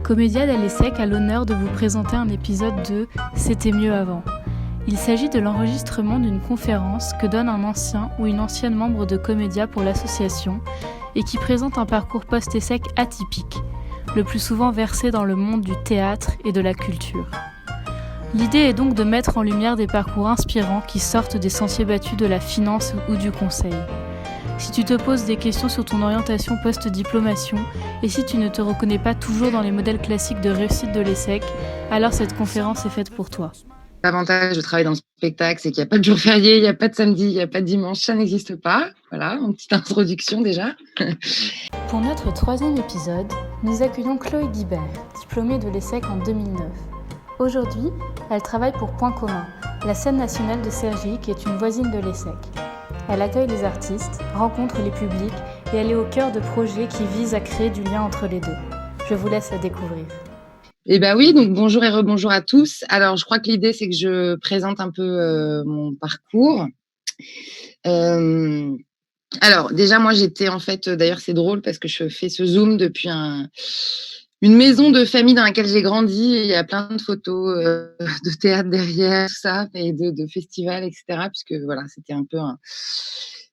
Comédia de l'ESSEC a l'honneur de vous présenter un épisode de C'était mieux avant. Il s'agit de l'enregistrement d'une conférence que donne un ancien ou une ancienne membre de Comédia pour l'association et qui présente un parcours post-ESSEC atypique, le plus souvent versé dans le monde du théâtre et de la culture. L'idée est donc de mettre en lumière des parcours inspirants qui sortent des sentiers battus de la finance ou du conseil. Si tu te poses des questions sur ton orientation post-diplomation et si tu ne te reconnais pas toujours dans les modèles classiques de réussite de l'ESSEC, alors cette conférence est faite pour toi. L'avantage de travailler dans le spectacle, c'est qu'il n'y a pas de jour férié, il n'y a pas de samedi, il n'y a pas de dimanche, ça n'existe pas. Voilà, une petite introduction déjà. Pour notre troisième épisode, nous accueillons Chloé Guibert, diplômée de l'ESSEC en 2009. Aujourd'hui, elle travaille pour Point commun, la scène nationale de Cergy qui est une voisine de l'ESSEC. Elle accueille les artistes, rencontre les publics et elle est au cœur de projets qui visent à créer du lien entre les deux. Je vous laisse la découvrir. Eh bien oui, donc bonjour et rebonjour à tous. Alors je crois que l'idée c'est que je présente un peu mon parcours. Alors déjà moi j'étais en fait, d'ailleurs c'est drôle parce que je fais ce zoom depuis une maison de famille dans laquelle j'ai grandi. Il y a plein de photos de théâtre derrière, tout ça, et de festivals, etc. Puisque voilà, c'était un peu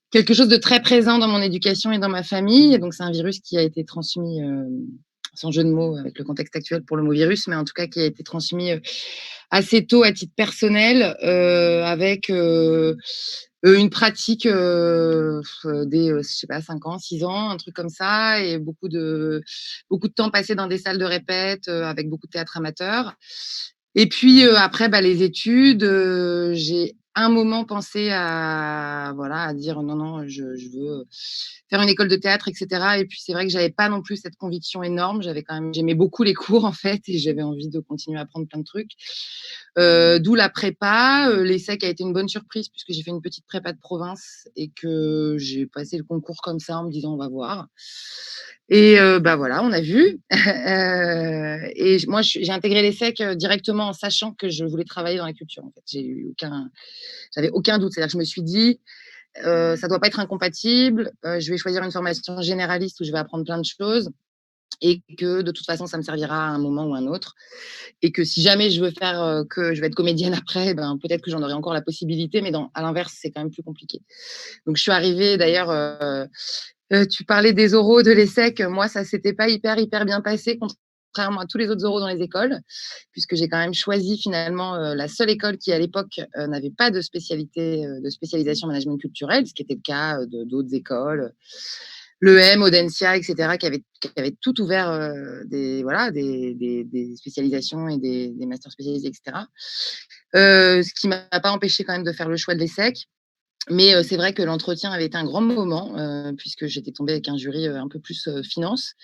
quelque chose de très présent dans mon éducation et dans ma famille. Et donc c'est un virus qui a été transmis, sans jeu de mots avec le contexte actuel pour le mot virus, mais en tout cas qui a été transmis assez tôt à titre personnel, avec une pratique dès, je sais pas, 5 ans, 6 ans, un truc comme ça, et beaucoup de temps passé dans des salles de répète, avec beaucoup de théâtre amateur. Et puis après, les études, j'ai un moment pensé à dire non, je veux faire une école de théâtre, etc. Et puis c'est vrai que j'avais pas non plus cette conviction énorme. J'aimais beaucoup les cours en fait, et j'avais envie de continuer à apprendre plein de trucs. D'où la prépa. L'ESSEC a été une bonne surprise puisque j'ai fait une petite prépa de province et que j'ai passé le concours comme ça en me disant on va voir. Et voilà, on a vu. Et moi, j'ai intégré l'ESSEC directement en sachant que je voulais travailler dans la culture. En fait, j'avais aucun doute. C'est-à-dire que je me suis dit, ça doit pas être incompatible. Je vais choisir une formation généraliste où je vais apprendre plein de choses et que de toute façon, ça me servira à un moment ou à un autre. Et que si jamais je veux faire que je vais être comédienne après, peut-être que j'en aurai encore la possibilité, mais à l'inverse, c'est quand même plus compliqué. Donc je suis arrivée d'ailleurs. Tu parlais des oraux de l'ESSEC. Moi, ça s'était pas hyper bien passé, contrairement à tous les autres oraux dans les écoles, puisque j'ai quand même choisi finalement la seule école qui, à l'époque, n'avait pas de spécialisation management culturel, ce qui était le cas d'autres écoles, l'EM, Audencia, etc., qui avaient tout ouvert des spécialisations et des masters spécialisés, etc. Ce qui m'a pas empêché quand même de faire le choix de l'ESSEC. Mais c'est vrai que l'entretien avait été un grand moment, puisque j'étais tombée avec un jury un peu plus finance,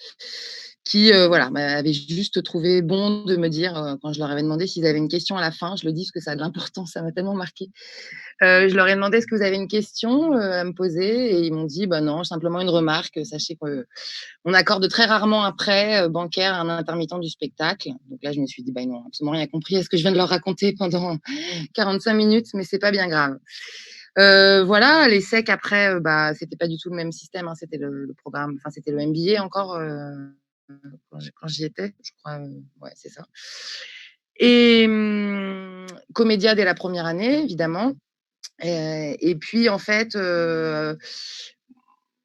qui m'avait juste trouvé bon de me dire, quand je leur avais demandé s'ils avaient une question à la fin, je le dis parce que ça a de l'importance, ça m'a tellement marquée. Je leur ai demandé: «Est-ce que vous avez une question à me poser?» Et ils m'ont dit: «Bah non, simplement une remarque. Sachez qu'on accorde très rarement un prêt bancaire à un intermittent du spectacle». Donc là, je me suis dit: «Bah, ils n'ont absolument rien compris à ce que je viens de leur raconter pendant 45 minutes, mais c'est pas bien grave». Voilà, l'ESSEC après, c'était pas du tout le même système, hein, c'était le programme, enfin c'était le MBA encore, quand j'y étais, je crois, ouais, c'est ça. Et Comédia dès la première année, évidemment. Et puis en fait,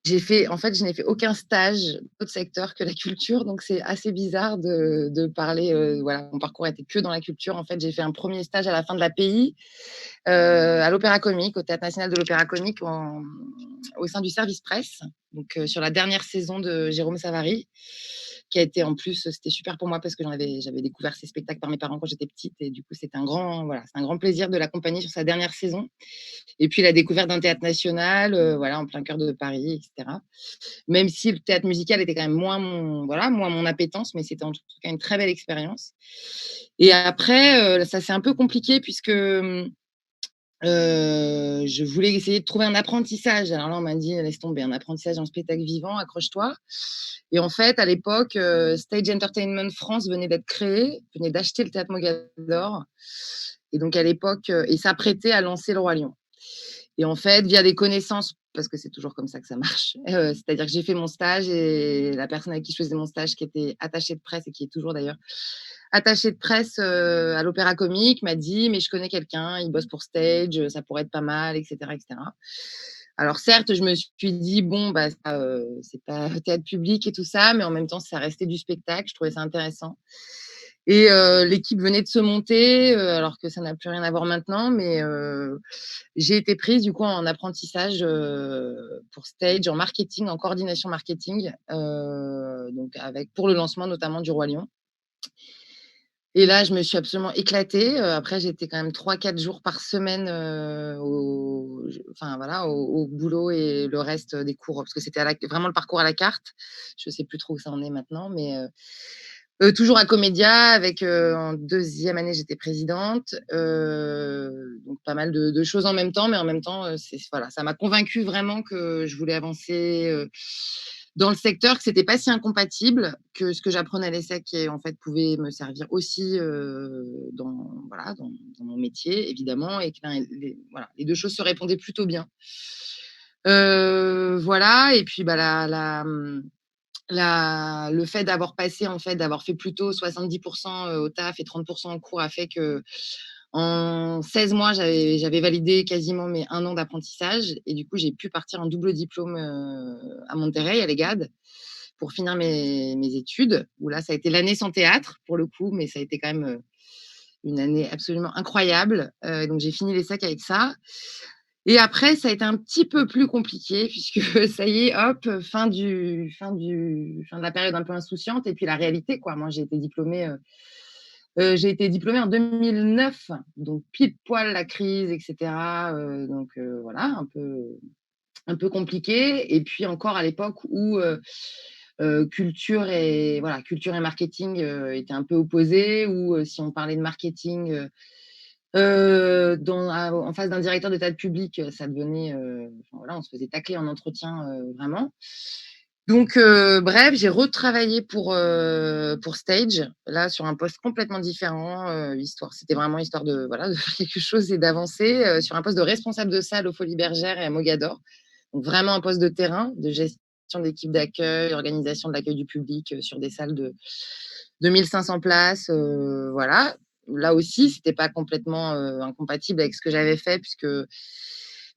je n'ai fait aucun stage d'autre secteur que la culture, donc c'est assez bizarre de parler, mon parcours était que dans la culture. En fait, j'ai fait un premier stage à la fin de l'API, à l'Opéra-Comique, au Théâtre national de l'Opéra-Comique, au sein du service presse, donc sur la dernière saison de Jérôme Savary, qui a été, en plus, c'était super pour moi parce que j'avais découvert ces spectacles par mes parents quand j'étais petite, et du coup, c'est un grand plaisir de l'accompagner sur sa dernière saison. Et puis la découverte d'un théâtre national, en plein cœur de Paris, etc. Même si le théâtre musical était quand même moins mon appétence, mais c'était en tout cas une très belle expérience. Et après, ça c'est un peu compliqué puisque je voulais essayer de trouver un apprentissage. Alors là, on m'a dit: «Laisse tomber, un apprentissage en spectacle vivant, accroche-toi». Et en fait, à l'époque, Stage Entertainment France venait d'être créé, venait d'acheter le théâtre Mogador, et donc à l'époque, et s'apprêtait à lancer Le Roi Lion. Et en fait, via des connaissances, parce que c'est toujours comme ça que ça marche, c'est-à-dire que j'ai fait mon stage et la personne avec qui je faisais mon stage, qui était attachée de presse et qui est toujours d'ailleurs attachée de presse, à l'Opéra-Comique, m'a dit: «Mais je connais quelqu'un, il bosse pour Stage, ça pourrait être pas mal» et cetera et cetera. Alors certes, je me suis dit: «Bon, bah, ça, c'est pas théâtre public et tout ça», mais en même temps, ça restait du spectacle, je trouvais ça intéressant et l'équipe venait de se monter, alors que ça n'a plus rien à voir maintenant, mais j'ai été prise du coup en apprentissage, pour Stage, en marketing, en coordination marketing, donc avec pour le lancement notamment du Roi Lion et là, je me suis absolument éclatée, après j'étais quand même 3-4 jours par semaine, enfin voilà, au boulot et le reste des cours parce que c'était vraiment le parcours à la carte. Je sais plus trop où ça en est maintenant, mais toujours à Comédia avec, en 2e année, j'étais présidente, donc pas mal de choses en même temps, mais en même temps, c'est voilà, ça m'a convaincue vraiment que je voulais avancer, dans le secteur, que c'était pas si incompatible, que ce que j'apprenais à l'ESSEC et en fait pouvait me servir aussi, dans voilà, dans mon métier évidemment et que les 2 choses se répondaient plutôt bien. Voilà et puis, bah, le fait d'avoir passé, en fait, d'avoir fait plutôt 70 au taf et 30 en cours a fait qu'en 16 mois, j'avais validé quasiment mes 1 an d'apprentissage et du coup, j'ai pu partir en double diplôme, à Monterrey, à l'EGAD, pour finir mes études, où là, ça a été l'année sans théâtre pour le coup, mais ça a été quand même, une année absolument incroyable, donc j'ai fini l'ESSEC avec ça et après, ça a été un petit peu plus compliqué puisque ça y est, hop, fin de la période un peu insouciante et puis la réalité, quoi. Moi, j'ai été diplômée en 2009, donc pile poil la crise et cetera, donc voilà, un peu compliqué et puis encore à l'époque où, culture et marketing, étaient un peu opposés, où, si on parlait de marketing, en face d'un directeur de théâtre public, ça devenait, enfin voilà, on se faisait tacler en entretien, vraiment. Donc bref, j'ai retravaillé pour Stage, là sur un poste complètement différent, c'était vraiment histoire de voilà, de faire quelque chose et d'avancer, sur un poste de responsable de salle aux Folies Bergères et à Mogador. Donc vraiment un poste de terrain, de gestion d'équipe d'accueil, organisation de l'accueil du public, sur des salles de 2 500 places, voilà. Là aussi, c'était pas complètement, incompatible avec ce que j'avais fait puisque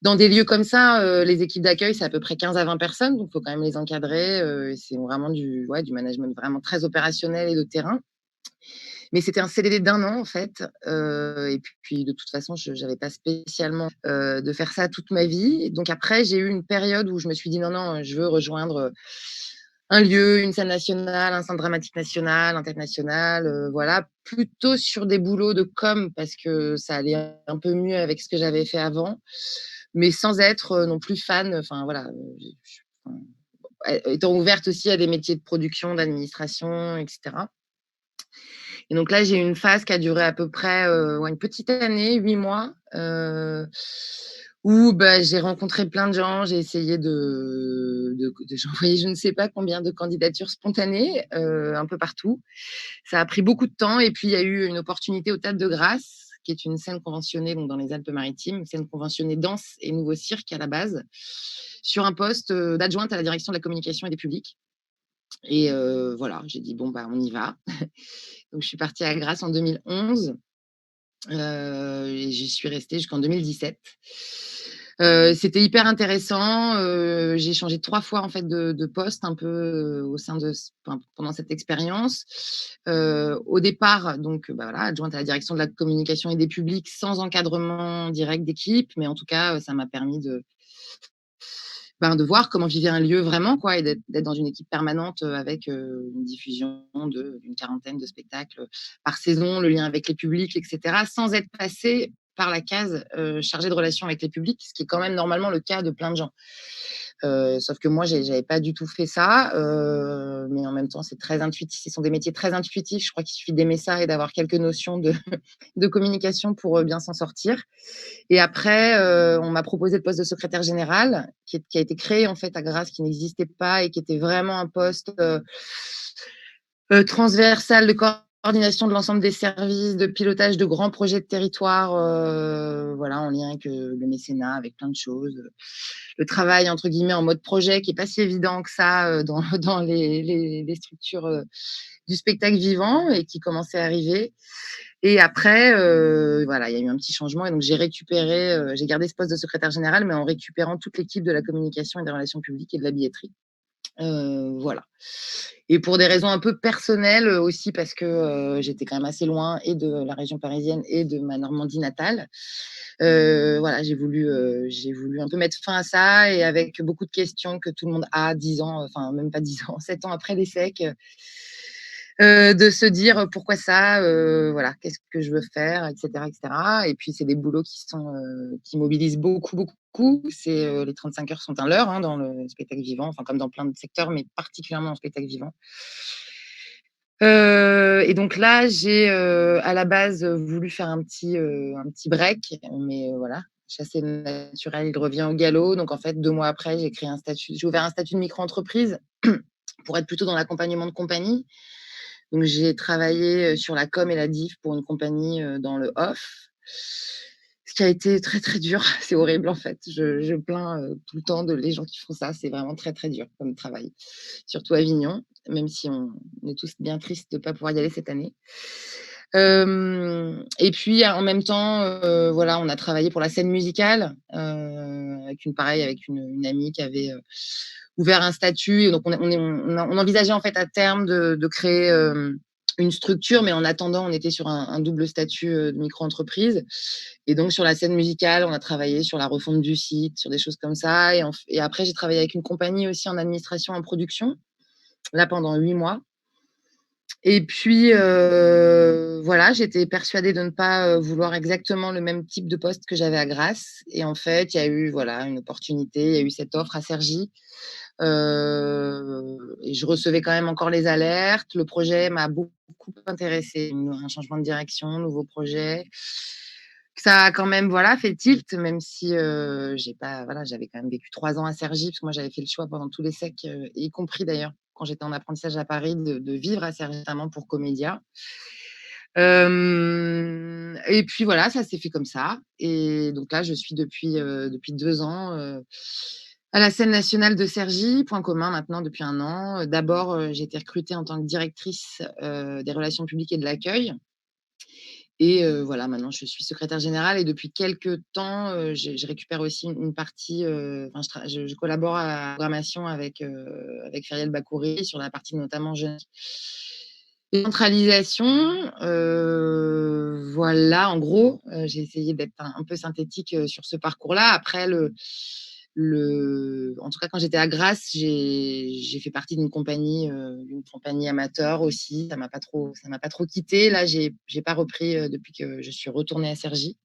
dans des lieux comme ça, les équipes d'accueil, c'est à peu près 15 à 20 personnes, donc il faut quand même les encadrer, et c'est vraiment du management vraiment très opérationnel et de terrain. Mais c'était un CDD d'1 an en fait, et puis de toute façon, je n'avais pas spécialement, de faire ça toute ma vie. Donc après, j'ai eu une période où je me suis dit: «Non, non, je veux rejoindre, un lieu, une scène nationale, un centre dramatique national, international», voilà, plutôt sur des boulots de com parce que ça allait un peu mieux avec ce que j'avais fait avant, mais sans être, non plus fan, enfin voilà, enfin, étant ouverte aussi à des métiers de production, d'administration et cetera. Et donc là, j'ai eu une phase qui a duré à peu près, ouais, une petite année, 8 mois, où, bah, j'ai rencontré plein de gens. J'ai essayé j'ai envoyé je ne sais pas combien de candidatures spontanées, un peu partout. Ça a pris beaucoup de temps et puis il y a eu une opportunité au Théâtre de Grasse, qui est une scène conventionnée donc dans les Alpes-Maritimes, une scène conventionnée danse et nouveau cirque à la base, sur un poste, d'adjointe à la direction de la communication et des publics et voilà, j'ai dit: «Bon, bah, on y va». Donc je suis partie à Grasse en 2011, et j'y suis restée jusqu'en 2017. C'était hyper intéressant, j'ai changé 3 fois en fait de poste un peu, au sein de enfin, pendant cette expérience. Au départ donc, bah, voilà, adjointe à la direction de la communication et des publics sans encadrement direct d'équipe, mais en tout cas, ça m'a permis de voir comment vivait un lieu vraiment quoi et d'être dans une équipe permanente, avec, une diffusion d'une quarantaine de spectacles, par saison, le lien avec les publics et cetera, sans être passé par la case, chargée de relations avec les publics, ce qui est quand même normalement le cas de plein de gens. Sauf que moi j'avais pas du tout fait ça, mais en même temps c'est très intuitif. Ce sont des métiers très intuitifs. Je crois qu'il suffit d'aimer ça et d'avoir quelques notions de de communication pour, bien s'en sortir. Et après, on m'a proposé le poste de secrétaire générale qui a été créé en fait à Grasse, qui n'existait pas et qui était vraiment un poste, transversal de coordination de l'ensemble des services, de pilotage de grands projets de territoire, voilà, en lien avec, le mécénat, avec plein de choses. Le travail entre guillemets «en mode projet» qui est pas si évident que ça, dans dans les structures, du spectacle vivant et qui commençait à arriver. Et après, voilà, il y a eu un petit changement et donc j'ai gardé ce poste de secrétaire générale, mais en récupérant toute l'équipe de la communication et des relations publiques et de la billetterie. Voilà. Et pour des raisons un peu personnelles, aussi parce que, j'étais quand même assez loin et de la région parisienne et de ma Normandie natale. Voilà, j'ai voulu un peu mettre fin à ça et avec beaucoup de questions que tout le monde a 10 ans, enfin même pas 10 ans, 7 ans après l'ESSEC, de se dire: «Pourquoi ça?» Voilà, «Qu'est-ce que je veux faire?» et cetera et cetera. Et puis c'est des boulots qui mobilisent beaucoup, beaucoup. Les 35 heures sont un leurre, hein, dans le spectacle vivant, enfin comme dans plein de secteurs, mais particulièrement en spectacle vivant. Et donc là, j'ai, à la base, voulu faire un petit break, mais voilà, chasser le naturel, il revient au galop. Donc en fait, 2 mois après, j'ai ouvert un statut de micro-entreprise pour être plutôt dans l'accompagnement de compagnie. Donc j'ai travaillé, sur la com et la diff pour une compagnie, dans le off. Ce qui a été très, très dur. C'est horrible en fait. Je plains, tout le temps de les gens qui font ça. C'est vraiment très, très dur comme travail, surtout à Avignon, même si on est tous bien tristes de ne pas pouvoir y aller cette année. Et puis en même temps, voilà, on a travaillé pour la scène musicale, avec une amie qui avait, ouvert un statut. Et donc on envisageait en fait à terme de créer, une structure, mais en attendant, on était sur un double statut, de micro-entreprise. Et donc sur la scène musicale, on a travaillé sur la refonte du site, sur des choses comme ça. Et après, j'ai travaillé avec une compagnie aussi en administration, en production, là pendant 8 mois. Et puis, voilà, j'étais persuadée de ne pas, vouloir exactement le même type de poste que j'avais à Grasse. Et en fait, il y a eu, voilà, une opportunité, il y a eu cette offre à Cergy. Et je recevais quand même encore les alertes. Le projet m'a beaucoup intéressée, un changement de direction, nouveau projet. Ça a quand même, voilà, fait tilt, même si, j'avais quand même vécu 3 ans à Cergy, parce que moi j'avais fait le choix pendant tous les secs, y compris d'ailleurs quand j'étais en apprentissage à Paris, de vivre à Cergy, notamment pour Comédia. Et puis voilà, ça s'est fait comme ça. Et donc là, je suis depuis 2 ans, à la scène nationale de Cergy, point commun maintenant depuis 1 an. D'abord, j'ai été recrutée en tant que directrice, des relations publiques et de l'accueil. Et voilà, maintenant je suis secrétaire générale et depuis quelque temps, je récupère aussi une partie, enfin je collabore à la programmation avec Feriel Bakouri sur la partie notamment jeunesse. Centralisation, voilà, en gros, j'ai essayé d'être un peu synthétique, sur ce parcours-là. Après en tout cas, quand j'étais à Grasse, j'ai fait partie d'une compagnie amateur aussi. Ça m'a pas trop quittée. Là, j'ai pas repris, depuis que je suis retournée à Cergy,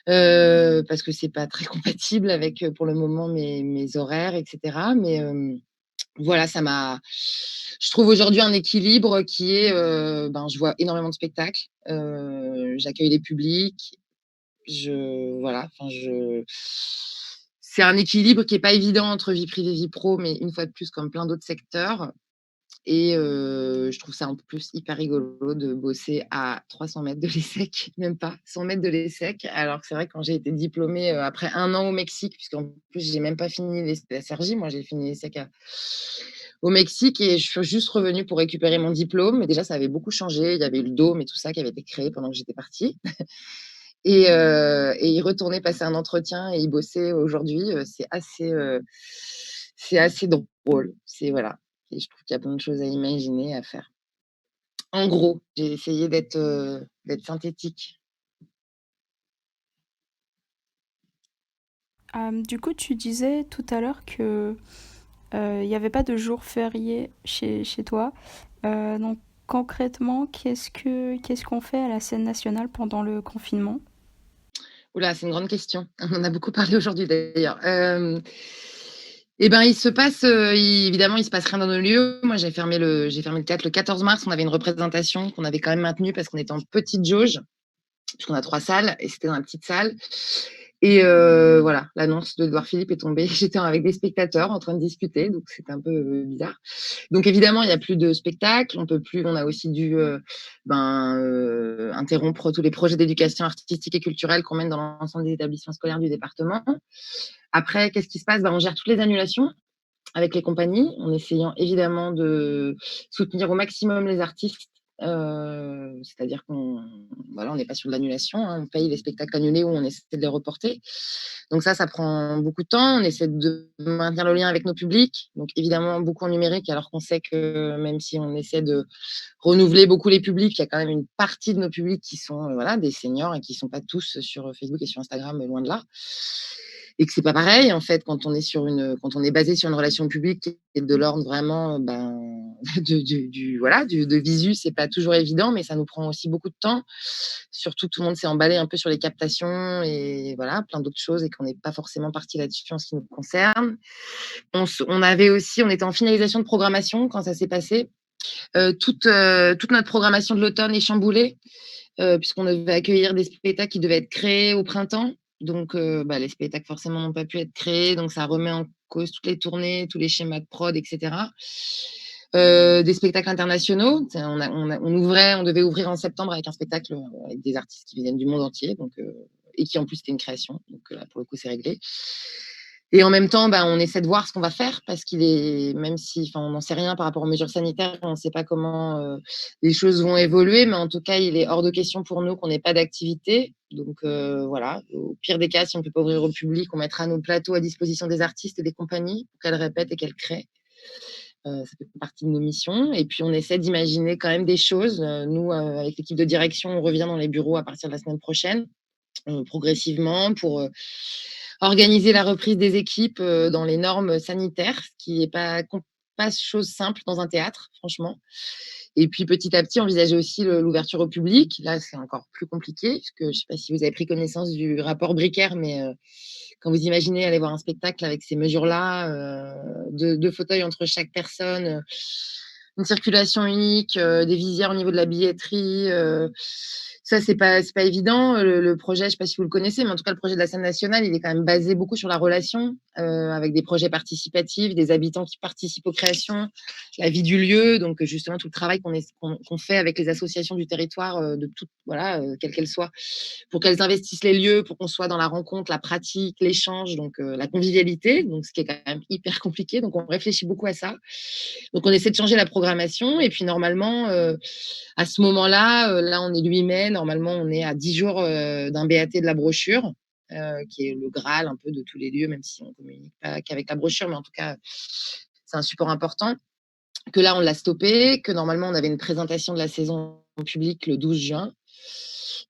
parce que c'est pas très compatible avec, pour le moment, mes horaires et cetera. Mais, voilà, je trouve aujourd'hui un équilibre qui est, je vois énormément de spectacles, j'accueille les publics, voilà, enfin c'est un équilibre qui est pas évident entre vie privée, vie pro, mais une fois de plus, comme plein d'autres secteurs. Et je trouve ça en plus hyper rigolo de bosser à 300 mètres de l'ESSEC, même pas 100 mètres de l'ESSEC. Alors que c'est vrai que quand j'ai été diplômée, après 1 an au Mexique, puisqu'en plus j'ai même pas fini la Cergy, moi j'ai fini l'ESSEC au Mexique et je suis juste revenue pour récupérer mon diplôme. Mais déjà ça avait beaucoup changé, il y avait eu le dôme et tout ça qui avait été créé pendant que j'étais partie. Et y retourner passer un entretien et y bosser aujourd'hui, c'est assez drôle. Voilà. Et je trouve qu'il y a plein de choses à imaginer, à faire. En gros, j'ai essayé d'être synthétique. Du coup, tu disais tout à l'heure que il n'y avait pas de jour férié chez toi. Donc concrètement, qu'est-ce qu'on fait à la scène nationale pendant le confinement? Ouh là, c'est une grande question. On en a beaucoup parlé aujourd'hui d'ailleurs. Et ben, évidemment, il se passe rien dans nos lieux. Moi, j'ai fermé le théâtre le 14 mars. On avait une représentation qu'on avait quand même maintenue parce qu'on était en petite jauge, puisqu'on a 3 salles et c'était dans la petite salle. Et voilà, l'annonce d'Édouard Philippe est tombée. J'étais avec des spectateurs en train de discuter, donc c'était un peu bizarre. Donc évidemment, il n'y a plus de spectacle, on peut plus. On a aussi dû interrompre tous les projets d'éducation artistique et culturelle qu'on mène dans l'ensemble des établissements scolaires du département. Après, qu'est-ce qui se passe? On gère toutes les annulations avec les compagnies, en essayant évidemment de soutenir au maximum les artistes. C'est-à-dire qu'on voilà, on n'est pas sur de l'annulation, hein, on paye les spectacles annulés ou on essaie de les reporter. Donc ça prend beaucoup de temps. On essaie de maintenir le lien avec nos publics, donc évidemment beaucoup en numérique, alors qu'on sait que même si on essaie de renouveler beaucoup les publics, il y a quand même une partie de nos publics qui sont voilà, des seniors et qui sont pas tous sur Facebook et sur Instagram, loin de là. Et que c'est pas pareil en fait quand on est basé sur une relation publique qui est de l'ordre vraiment de visu, c'est pas toujours évident, mais ça nous prend aussi beaucoup de temps. Surtout tout le monde s'est emballé un peu sur les captations et voilà, plein d'autres choses et qu'on n'est pas forcément parti là-dessus en ce qui nous concerne. On était en finalisation de programmation quand ça s'est passé. Toute notre programmation de l'automne est chamboulée, puisqu'on devait accueillir des spectacles qui devaient être créés au printemps. Donc, les spectacles forcément n'ont pas pu être créés, donc ça remet en cause toutes les tournées, tous les schémas de prod, etc. Des spectacles internationaux. On devait ouvrir en septembre avec un spectacle avec des artistes qui viennent du monde entier, donc, et qui en plus était une création. Donc là, pour le coup, c'est réglé. Et en même temps, on essaie de voir ce qu'on va faire parce même si, on n'en sait rien par rapport aux mesures sanitaires, on ne sait pas comment les choses vont évoluer, mais en tout cas, il est hors de question pour nous qu'on n'ait pas d'activité. Donc voilà, au pire des cas, si on ne peut pas ouvrir au public, on mettra nos plateaux à disposition des artistes et des compagnies pour qu'elles répètent et qu'elles créent. Ça fait partie de nos missions. Et puis, on essaie d'imaginer quand même des choses. Nous, avec l'équipe de direction, on revient dans les bureaux à partir de la semaine prochaine, progressivement, pour organiser la reprise des équipes dans les normes sanitaires, ce qui n'est pas chose simple dans un théâtre, franchement. Et puis, petit à petit, envisager aussi l'ouverture au public. Là, c'est encore plus compliqué, puisque je ne sais pas si vous avez pris connaissance du rapport Bricker, mais quand vous imaginez aller voir un spectacle avec ces mesures-là, deux fauteuils entre chaque personne, une circulation unique, des visières au niveau de la billetterie, ça, c'est pas évident. Le projet, je ne sais pas si vous le connaissez, mais en tout cas, le projet de la scène nationale, il est quand même basé beaucoup sur la relation, avec des projets participatifs, des habitants qui participent aux créations, la vie du lieu, donc justement tout le travail qu'on fait avec les associations du territoire, de toutes, voilà, quelles qu'elles soient, pour qu'elles investissent les lieux, pour qu'on soit dans la rencontre, la pratique, l'échange, donc la convivialité, donc ce qui est quand même hyper compliqué. Donc on réfléchit beaucoup à ça. Donc on essaie de changer la programmation et puis normalement, à ce moment-là, là on est le 8 mai, normalement on est à 10 jours d'un BAT de la brochure, qui est le Graal un peu de tous les lieux, même si on ne communique pas qu'avec la brochure, mais en tout cas, c'est un support important. Que là, on l'a stoppé, que normalement, on avait une présentation de la saison publique le 12 juin,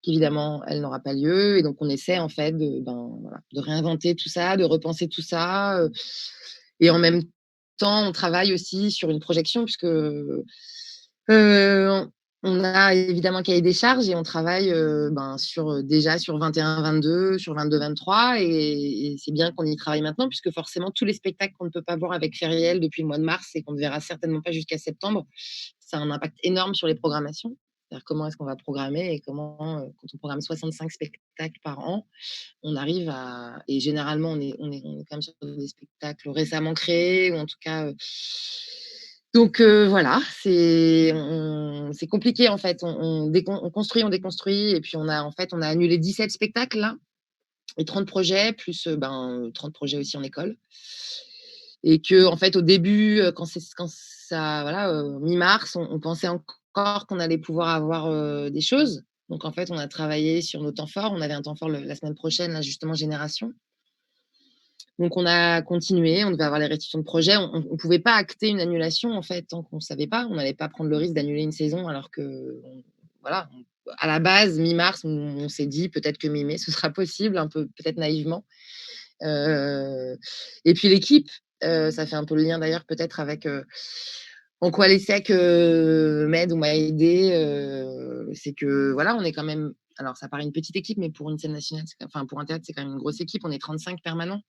qu'évidemment, elle n'aura pas lieu. Et donc, on essaie en fait de réinventer tout ça, de repenser tout ça. Et en même temps, on travaille aussi sur une projection, puisque on a évidemment un cahier des charges et on travaille déjà sur 21-22, sur 22-23. Et c'est bien qu'on y travaille maintenant, puisque forcément, tous les spectacles qu'on ne peut pas voir avec Feriel depuis le mois de mars et qu'on ne verra certainement pas jusqu'à septembre, ça a un impact énorme sur les programmations. C'est-à-dire comment est-ce qu'on va programmer et comment, quand on programme 65 spectacles par an, on arrive à. Et généralement, on est quand même sur des spectacles récemment créés, ou en tout cas. Donc voilà, c'est compliqué en fait. On construit, on déconstruit, et puis on a annulé 17 spectacles là, et 30 projets, plus 30 projets aussi en école. Et que en fait, au début, quand ça, voilà, mi-mars, on pensait encore qu'on allait pouvoir avoir des choses. Donc en fait, on a travaillé sur nos temps forts. On avait un temps fort la semaine prochaine, là, justement, Génération. Donc on a continué, on devait avoir les restitutions de projet. On ne pouvait pas acter une annulation, en fait, tant qu'on ne savait pas. On n'allait pas prendre le risque d'annuler une saison alors que, voilà, à la base, mi-mars, on s'est dit peut-être que mi-mai, ce sera possible, un peu, peut-être naïvement. Et puis l'équipe, ça fait un peu le lien d'ailleurs peut-être avec en quoi l'ESSEC m'aide ou m'a aidé. C'est que voilà, on est quand même. Alors ça paraît une petite équipe, mais pour une scène nationale, enfin pour un théâtre, c'est quand même une grosse équipe. On est 35 permanents.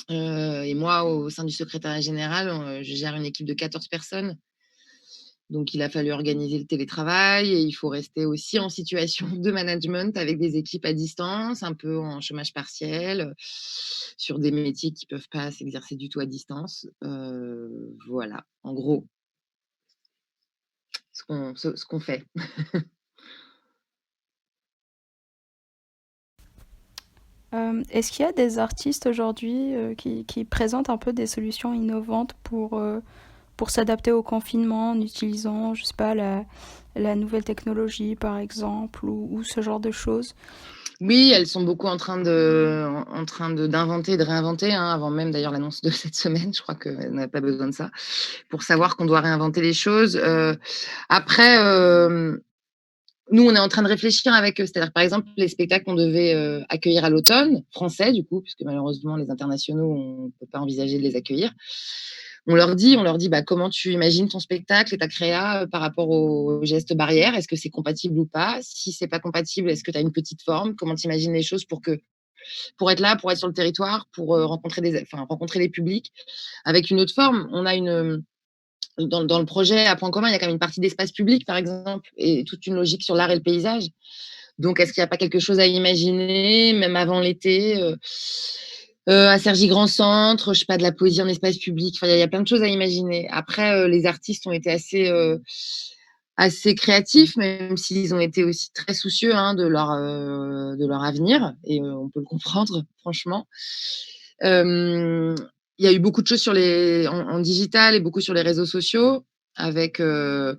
Et moi, au sein du secrétariat général, je gère une équipe de 14 personnes. Donc il a fallu organiser le télétravail et il faut rester aussi en situation de management avec des équipes à distance, un peu en chômage partiel, sur des métiers qui peuvent pas s'exercer du tout à distance. Voilà, en gros, ce qu'on fait. Est-ce qu'il y a des artistes aujourd'hui qui présentent un peu des solutions innovantes pour s'adapter au confinement en utilisant, je sais pas, la nouvelle technologie par exemple ou ce genre de choses? Oui, elles sont beaucoup d'inventer et de réinventer, hein, avant même d'ailleurs l'annonce de cette semaine. Je crois qu'elles n'avaient pas besoin de ça pour savoir qu'on doit réinventer les choses. Après, nous, on est en train de réfléchir avec eux. C'est-à-dire, par exemple, les spectacles qu'on devait accueillir à l'automne, français du coup, puisque malheureusement les internationaux, on ne peut pas envisager de les accueillir. On leur dit, bah, comment tu imagines ton spectacle et ta créa par rapport aux gestes barrières? Est-ce que c'est compatible ou pas? Si c'est pas compatible, est-ce que tu as une petite forme? Comment tu imagines les choses pour être là, pour être sur le territoire, pour rencontrer les publics avec une autre forme? On a dans le projet à point commun, il y a quand même une partie d'espace public, par exemple, et toute une logique sur l'art et le paysage. Donc, est-ce qu'il n'y a pas quelque chose à imaginer, même avant l'été, à Cergy Grand Centre, je sais pas, de la poésie en espace public. Enfin, il y a plein de choses à imaginer. Après, les artistes ont été assez créatifs, même s'ils ont été aussi très soucieux, hein, de leur avenir, et on peut le comprendre, franchement. Euh, il y a eu beaucoup de choses en digital et beaucoup sur les réseaux sociaux, avec je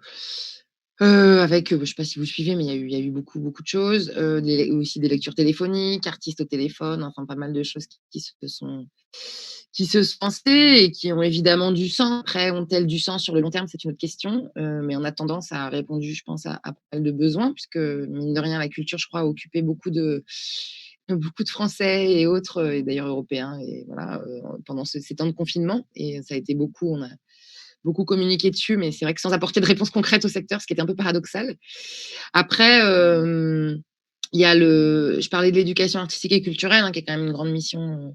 sais pas si vous suivez, mais il y a eu beaucoup, beaucoup de choses, aussi des lectures téléphoniques, artistes au téléphone, enfin pas mal de choses qui se sont lancées et qui ont évidemment du sens. Après, ont-elles du sens sur le long terme? C'est une autre question, mais en attendant, ça a répondu, je pense, à pas mal de besoins, puisque mine de rien, la culture, je crois, a occupé beaucoup de Français et autres, et d'ailleurs européens, et voilà, pendant ces temps de confinement, et ça a été beaucoup. On a beaucoup communiqué dessus, mais c'est vrai que sans apporter de réponse concrète au secteur, ce qui était un peu paradoxal. Après, il y a je parlais de l'éducation artistique et culturelle, hein, qui est quand même une grande mission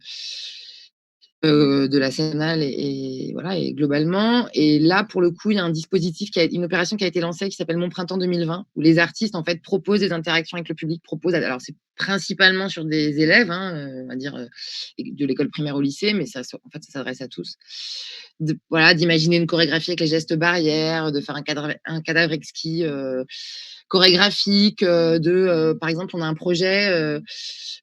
de la CNAL, et voilà, et globalement. Et là, pour le coup, il y a un dispositif, une opération qui a été lancée qui s'appelle Mon Printemps 2020, où les artistes en fait proposent des interactions avec le public, alors c'est principalement sur des élèves, hein, on va dire de l'école primaire au lycée, mais ça, en fait, ça s'adresse à tous. Voilà, d'imaginer une chorégraphie avec les gestes barrières, de faire un cadavre exquis chorégraphique, par exemple, on a un projet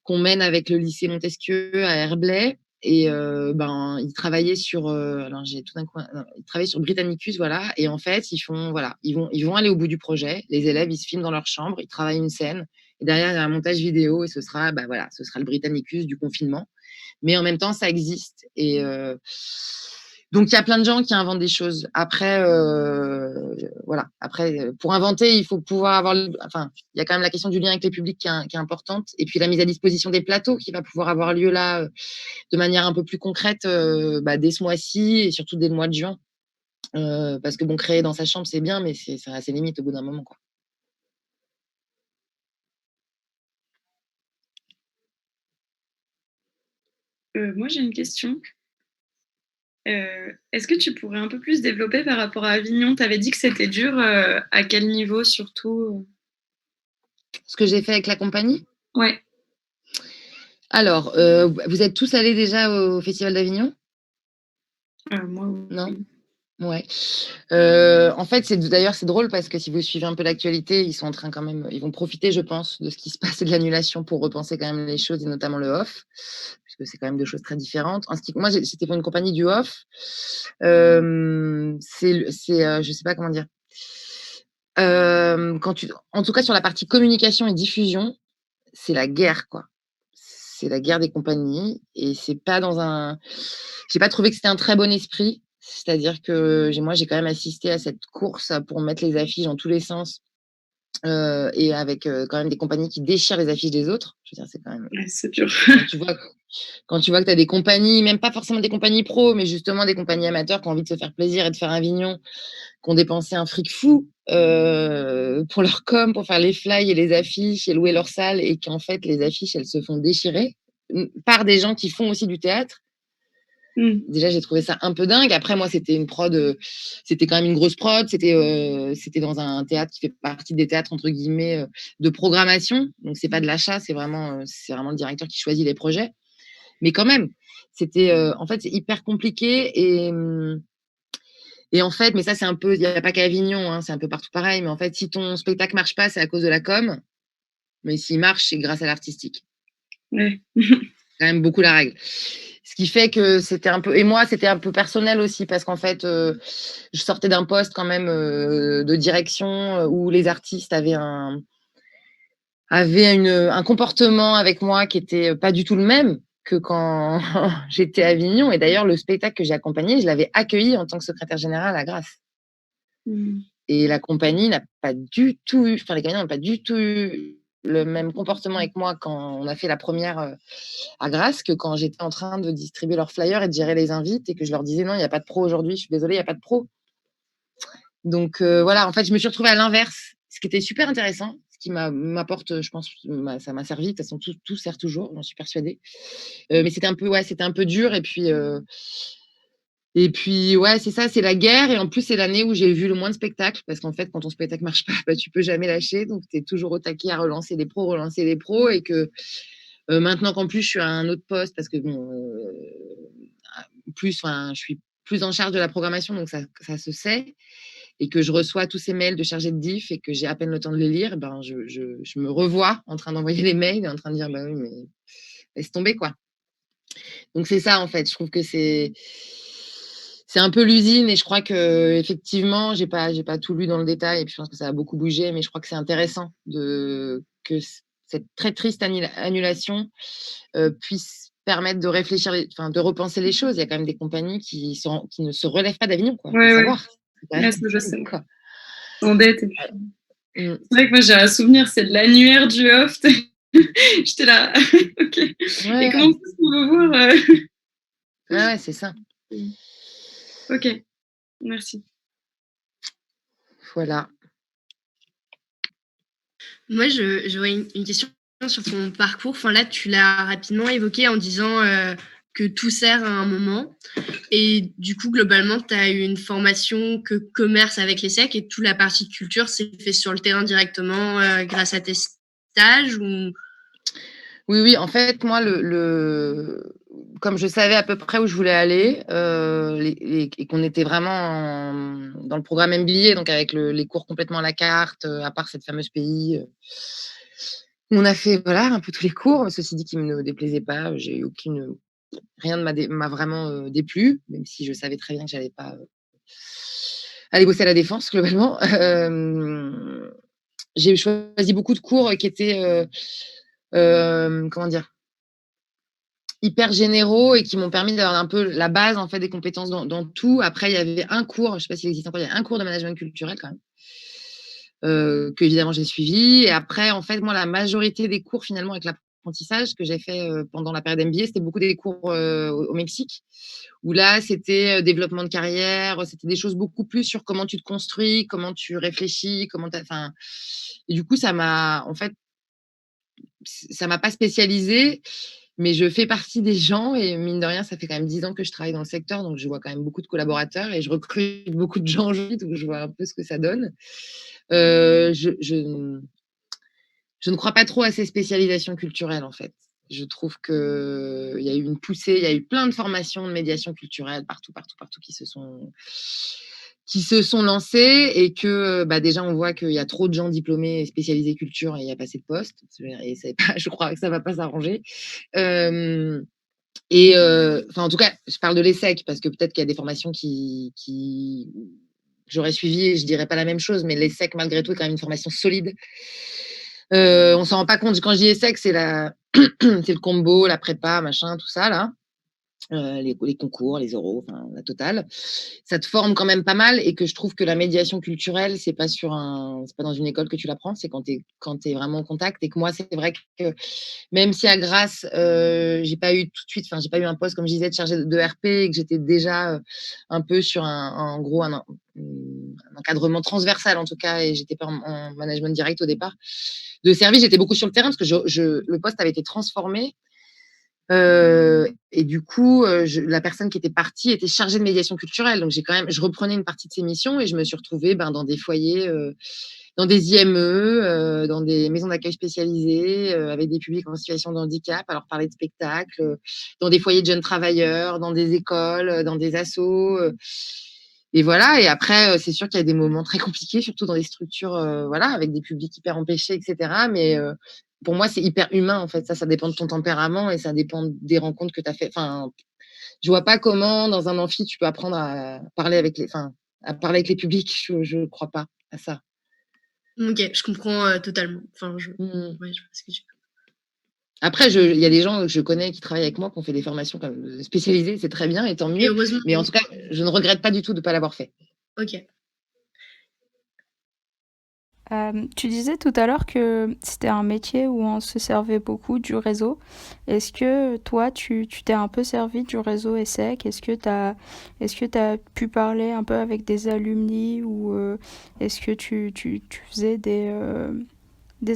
qu'on mène avec le lycée Montesquieu à Herblay. Et ils travaillaient sur alors j'ai tout d'un coup ils travaillaient sur Britannicus, voilà. Et en fait, ils vont aller au bout du projet. Les élèves, ils se filment dans leur chambre, ils travaillent une scène, et derrière il y a un montage vidéo, et ce sera le Britannicus du confinement, mais en même temps ça existe. Et donc il y a plein de gens qui inventent des choses. Après, voilà. Après, pour inventer, il faut pouvoir enfin, il y a quand même la question du lien avec les publics qui est importante, et puis la mise à disposition des plateaux qui va pouvoir avoir lieu là, de manière un peu plus concrète, dès ce mois-ci, et surtout dès le mois de juin. Parce que bon, créer dans sa chambre, c'est bien, mais ça a ses limites au bout d'un moment, quoi. Moi, j'ai une question. Est-ce que tu pourrais un peu plus développer par rapport à Avignon? Tu avais dit que c'était dur, à quel niveau surtout? Ce que j'ai fait avec la compagnie? Ouais. Alors, vous êtes tous allés déjà au Festival d'Avignon? Moi, Non? oui. Ouais. En fait, d'ailleurs, c'est drôle parce que si vous suivez un peu l'actualité, ils sont en train quand même, ils vont profiter, je pense, de ce qui se passe et de l'annulation pour repenser quand même les choses, et notamment le off, puisque c'est quand même deux choses très différentes. Moi, c'était pour une compagnie du off. Je sais pas comment dire. En tout cas, sur la partie communication et diffusion, c'est la guerre, quoi. C'est la guerre des compagnies, et c'est pas j'ai pas trouvé que c'était un très bon esprit. C'est-à-dire que j'ai quand même assisté à cette course pour mettre les affiches dans tous les sens, et avec quand même des compagnies qui déchirent les affiches des autres. Je veux dire, c'est quand même, Ouais, c'est dur. quand tu vois que tu as des compagnies, même pas forcément des compagnies pro, mais justement des compagnies amateurs qui ont envie de se faire plaisir et de faire Avignon, qui ont dépensé un fric fou pour leur com, pour faire les fly et les affiches et louer leur salle, et qu'en fait, les affiches, elles se font déchirer par des gens qui font aussi du théâtre. Déjà, j'ai trouvé ça un peu dingue. Après, moi, c'était une prod, c'était quand même une grosse prod. C'était dans un théâtre qui fait partie des théâtres, entre guillemets, de programmation. Donc, c'est pas de l'achat, c'est vraiment le directeur qui choisit les projets. Mais quand même, c'était, en fait, c'est hyper compliqué et en fait, mais ça, c'est un peu, il n'y a pas qu'à Avignon, hein, c'est un peu partout pareil. Mais en fait, si ton spectacle marche pas, c'est à cause de la com. Mais s'il marche, c'est grâce à l'artistique. Ouais. C'est quand même beaucoup la règle. Ce qui fait que c'était un peu, et moi, c'était un peu personnel aussi, parce qu'en fait, je sortais d'un poste quand même de direction où les artistes avaient un comportement avec moi qui était pas du tout le même que quand j'étais à Avignon. Et d'ailleurs, le spectacle que j'ai accompagné, je l'avais accueilli en tant que secrétaire générale à Grasse. Et la compagnie n'a pas du tout eu, enfin les comédiens n'ont pas du tout eu le même comportement avec moi quand on a fait la première à Grasse que quand j'étais en train de distribuer leurs flyers et de gérer les invites et que je leur disais non, il n'y a pas de pro aujourd'hui, je suis désolée, il n'y a pas de pro. Donc voilà, en fait, je me suis retrouvée à l'inverse, ce qui était super intéressant, ce qui m'apporte, je pense, ça m'a servi. De toute façon, tout sert toujours, j'en suis persuadée. Mais c'était un peu dur. Et puis ouais, c'est ça, c'est la guerre. Et en plus, c'est l'année où j'ai vu le moins de spectacles parce qu'en fait, quand ton spectacle marche pas, bah, tu peux jamais lâcher. Donc, tu es toujours au taquet à relancer les pros. Et que maintenant qu'en plus, je suis à un autre poste parce que bon, je suis plus en charge de la programmation, donc ça se sait. Et que je reçois tous ces mails de chargés de diff et que j'ai à peine le temps de les lire, ben je me revois en train d'envoyer les mails et en train de dire bah oui, mais laisse tomber quoi. Donc c'est ça en fait, je trouve que c'est un peu l'usine et je crois que effectivement, j'ai pas tout lu dans le détail et puis je pense que ça a beaucoup bougé, mais je crois que c'est intéressant que cette très triste annulation puisse permettre de réfléchir, de repenser les choses. Il y a quand même des compagnies qui ne se relèvent pas d'Avignon, quoi. Faut savoir. Ouais, ça, je sais. Quoi. Sont bêtes. C'est vrai que moi j'ai un souvenir, c'est de l'annuaire du Hoft. J'étais là, ok. Ouais. Et comment est-ce qu'on veut voir Ouais, c'est ça. Ok, merci. Voilà. Moi, j'aurais une question sur ton parcours. Enfin, là, tu l'as rapidement évoqué en disant que tout sert à un moment. Et du coup, globalement, tu as eu une formation que commerce avec l'ESSEC et toute la partie culture s'est fait sur le terrain directement grâce à tes stages ou... Oui. En fait, moi, comme je savais à peu près où je voulais aller et qu'on était vraiment dans le programme MBA, donc avec les cours complètement à la carte, à part cette fameuse pays, on a fait un peu tous les cours. Ceci dit, qui ne me déplaisait pas. Rien ne m'a vraiment déplu, même si je savais très bien que j'allais pas aller bosser à la défense globalement. J'ai choisi beaucoup de cours qui étaient comment dire, hyper généraux et qui m'ont permis d'avoir un peu la base en fait des compétences dans tout. Après, il y avait un cours, je ne sais pas s'il existe encore, il y a un cours de management culturel quand même, que évidemment j'ai suivi. Et après, en fait, moi, la majorité des cours finalement avec l'apprentissage que j'ai fait pendant la période MBA, c'était beaucoup des cours au Mexique, où là, c'était développement de carrière, c'était des choses beaucoup plus sur comment tu te construis, comment tu réfléchis, et du coup, ça m'a pas spécialisée. Mais je fais partie des gens et mine de rien, ça fait quand même 10 ans que je travaille dans le secteur, donc je vois quand même beaucoup de collaborateurs et je recrute beaucoup de gens aujourd'hui, donc je vois un peu ce que ça donne. Je ne crois pas trop à ces spécialisations culturelles, en fait. Je trouve qu'il y a eu une poussée, il y a eu plein de formations de médiation culturelle partout qui se sont lancées et que déjà on voit qu'il y a trop de gens diplômés et spécialisés culture et il n'y a pas assez de postes. Et je crois que ça ne va pas s'arranger. En tout cas, je parle de l'ESSEC parce que peut-être qu'il y a des formations qui j'aurais suivi et je dirais pas la même chose, mais l'ESSEC malgré tout est quand même une formation solide. On s'en rend pas compte. Quand je dis ESSEC, c'est c'est le combo, la prépa, machin, tout ça là. Les concours, les oraux, la totale. Ça te forme quand même pas mal et que je trouve que la médiation culturelle, c'est pas dans une école que tu l'apprends, c'est quand t'es vraiment en contact. Et que moi, c'est vrai que même si à Grasse, j'ai pas eu tout de suite, j'ai pas eu un poste, comme je disais, de chargé de RP et que j'étais déjà un peu sur un encadrement transversal en tout cas, et j'étais pas en management direct au départ de service, j'étais beaucoup sur le terrain parce que le poste avait été transformé. Et du coup, la personne qui était partie était chargée de médiation culturelle. Donc je reprenais une partie de ses missions et je me suis retrouvée dans des foyers, dans des IME, dans des maisons d'accueil spécialisées, avec des publics en situation de handicap, à leur parler de spectacles, dans des foyers de jeunes travailleurs, dans des écoles, dans des assos. Et voilà. Et après, c'est sûr qu'il y a des moments très compliqués, surtout dans des structures, voilà, avec des publics hyper empêchés, etc. Mais pour moi, c'est hyper humain, en fait. Ça dépend de ton tempérament et ça dépend des rencontres que tu as fait. Enfin, je vois pas comment, dans un amphi, tu peux apprendre à parler à parler avec les publics. Je crois pas à ça. Ok, je comprends totalement. Enfin, Mmh. ouais, je vois ce que tu veux. Après, il y a des gens que je connais qui travaillent avec moi, qui ont fait des formations spécialisées, c'est très bien et tant Et mieux. heureusement. Mais en tout cas, je ne regrette pas du tout de ne pas l'avoir fait. Ok. Tu disais tout à l'heure que c'était un métier où on se servait beaucoup du réseau. Est-ce que toi, tu t'es un peu servi du réseau ESSEC? Est-ce que t'as pu parler un peu avec des alumni ou est-ce que tu faisais des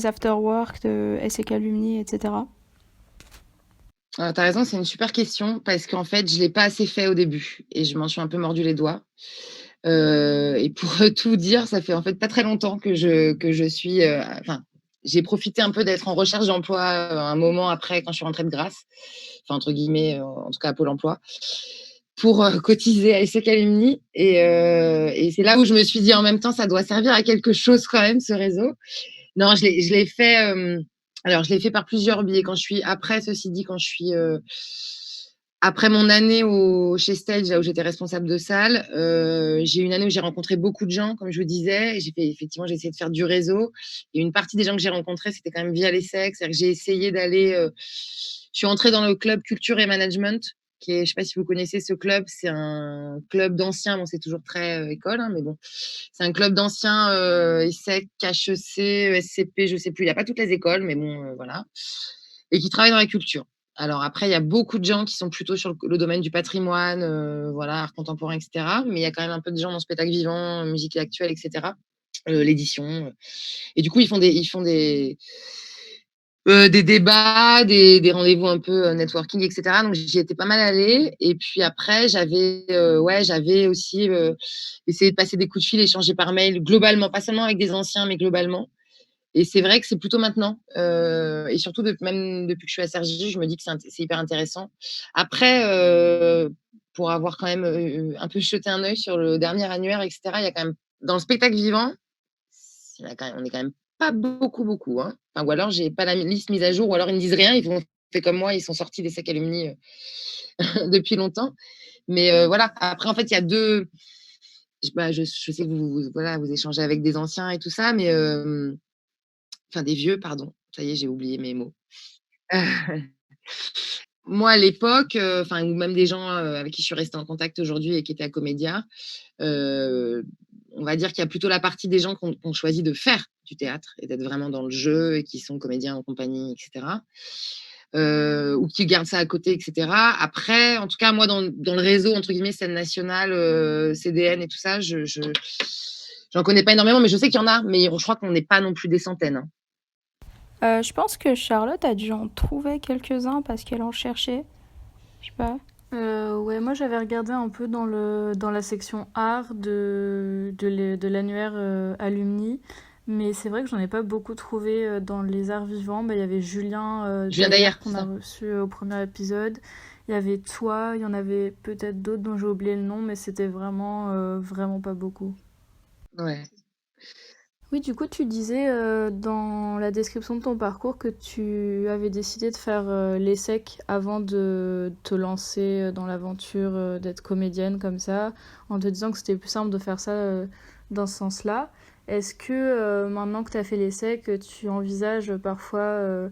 after-work de ESSEC alumni, etc. Tu as raison, c'est une super question parce qu'en fait, je ne l'ai pas assez fait au début et je m'en suis un peu mordu les doigts. Et pour tout dire, ça fait en fait pas très longtemps que je suis. J'ai profité un peu d'être en recherche d'emploi un moment après, quand je suis rentrée de grâce, enfin entre guillemets, en tout cas à Pôle Emploi, pour cotiser à ESSEC Alumni. Et c'est là où je me suis dit en même temps, ça doit servir à quelque chose quand même, ce réseau. Non, je l'ai fait. Alors, je l'ai fait par plusieurs biais. Ceci dit, quand je suis après mon année chez Stage, là où j'étais responsable de salle, j'ai eu une année où j'ai rencontré beaucoup de gens, comme je vous disais. J'ai essayé de faire du réseau. Et une partie des gens que j'ai rencontrés, c'était quand même via l'ESSEC. C'est-à-dire que j'ai essayé d'aller. Je suis entrée dans le club Culture et Management, je ne sais pas si vous connaissez ce club. C'est un club d'anciens. Bon, c'est toujours très école, hein, mais bon, c'est un club d'anciens ESSEC, HEC, ESCP, je ne sais plus. Il n'y a pas toutes les écoles, mais bon, voilà. Et qui travaillent dans la culture. Alors après, il y a beaucoup de gens qui sont plutôt sur le domaine du patrimoine, voilà, art contemporain, etc. Mais il y a quand même un peu de gens dans le spectacle vivant, musique actuelle, etc. L'édition. Et du coup, ils font des débats, des rendez-vous un peu networking, etc. Donc j'y étais pas mal allée. Et puis après, j'avais aussi essayé de passer des coups de fil, échanger par mail, globalement, pas seulement avec des anciens, mais globalement. Et c'est vrai que c'est plutôt maintenant, et surtout même depuis que je suis à Cergy, je me dis que c'est hyper intéressant. Après, pour avoir quand même un peu jeté un œil sur le dernier annuaire, etc., il y a quand même, dans le spectacle vivant, on est quand même pas beaucoup, hein. Enfin, ou alors j'ai pas la liste mise à jour, ou alors ils ne disent rien, ils ont fait comme moi, ils sont sortis des sacs alumni depuis longtemps. Mais voilà. Après, en fait, il y a deux. Je sais que vous échangez avec des anciens et tout ça, mais enfin des vieux, pardon. Ça y est, j'ai oublié mes mots. Moi, à l'époque, ou même des gens avec qui je suis restée en contact aujourd'hui et qui étaient à Comédia, on va dire qu'il y a plutôt la partie des gens qui ont choisi de faire du théâtre et d'être vraiment dans le jeu et qui sont comédiens en compagnie, etc. Ou qui gardent ça à côté, etc. Après, en tout cas, moi, dans le réseau, entre guillemets, scène nationale, CDN et tout ça, j'en connais pas énormément, mais je sais qu'il y en a, mais je crois qu'on n'est pas non plus des centaines, hein. Je pense que Charlotte a dû en trouver quelques-uns parce qu'elle en cherchait. Je sais pas. Ouais, moi j'avais regardé un peu dans la section art de l'annuaire alumni, mais c'est vrai que j'en ai pas beaucoup trouvé dans les arts vivants. Bah, il y avait Julien Julien Dayer Dayer, qu'on c'est a ça. reçu au premier épisode. Il y avait toi, il y en avait peut-être d'autres dont j'ai oublié le nom, mais c'était vraiment pas beaucoup. Ouais. Oui, du coup, tu disais dans la description de ton parcours que tu avais décidé de faire l'ESSEC avant de te lancer dans l'aventure d'être comédienne comme ça, en te disant que c'était plus simple de faire ça dans ce sens-là. Est-ce que maintenant que tu as fait l'ESSEC, tu envisages parfois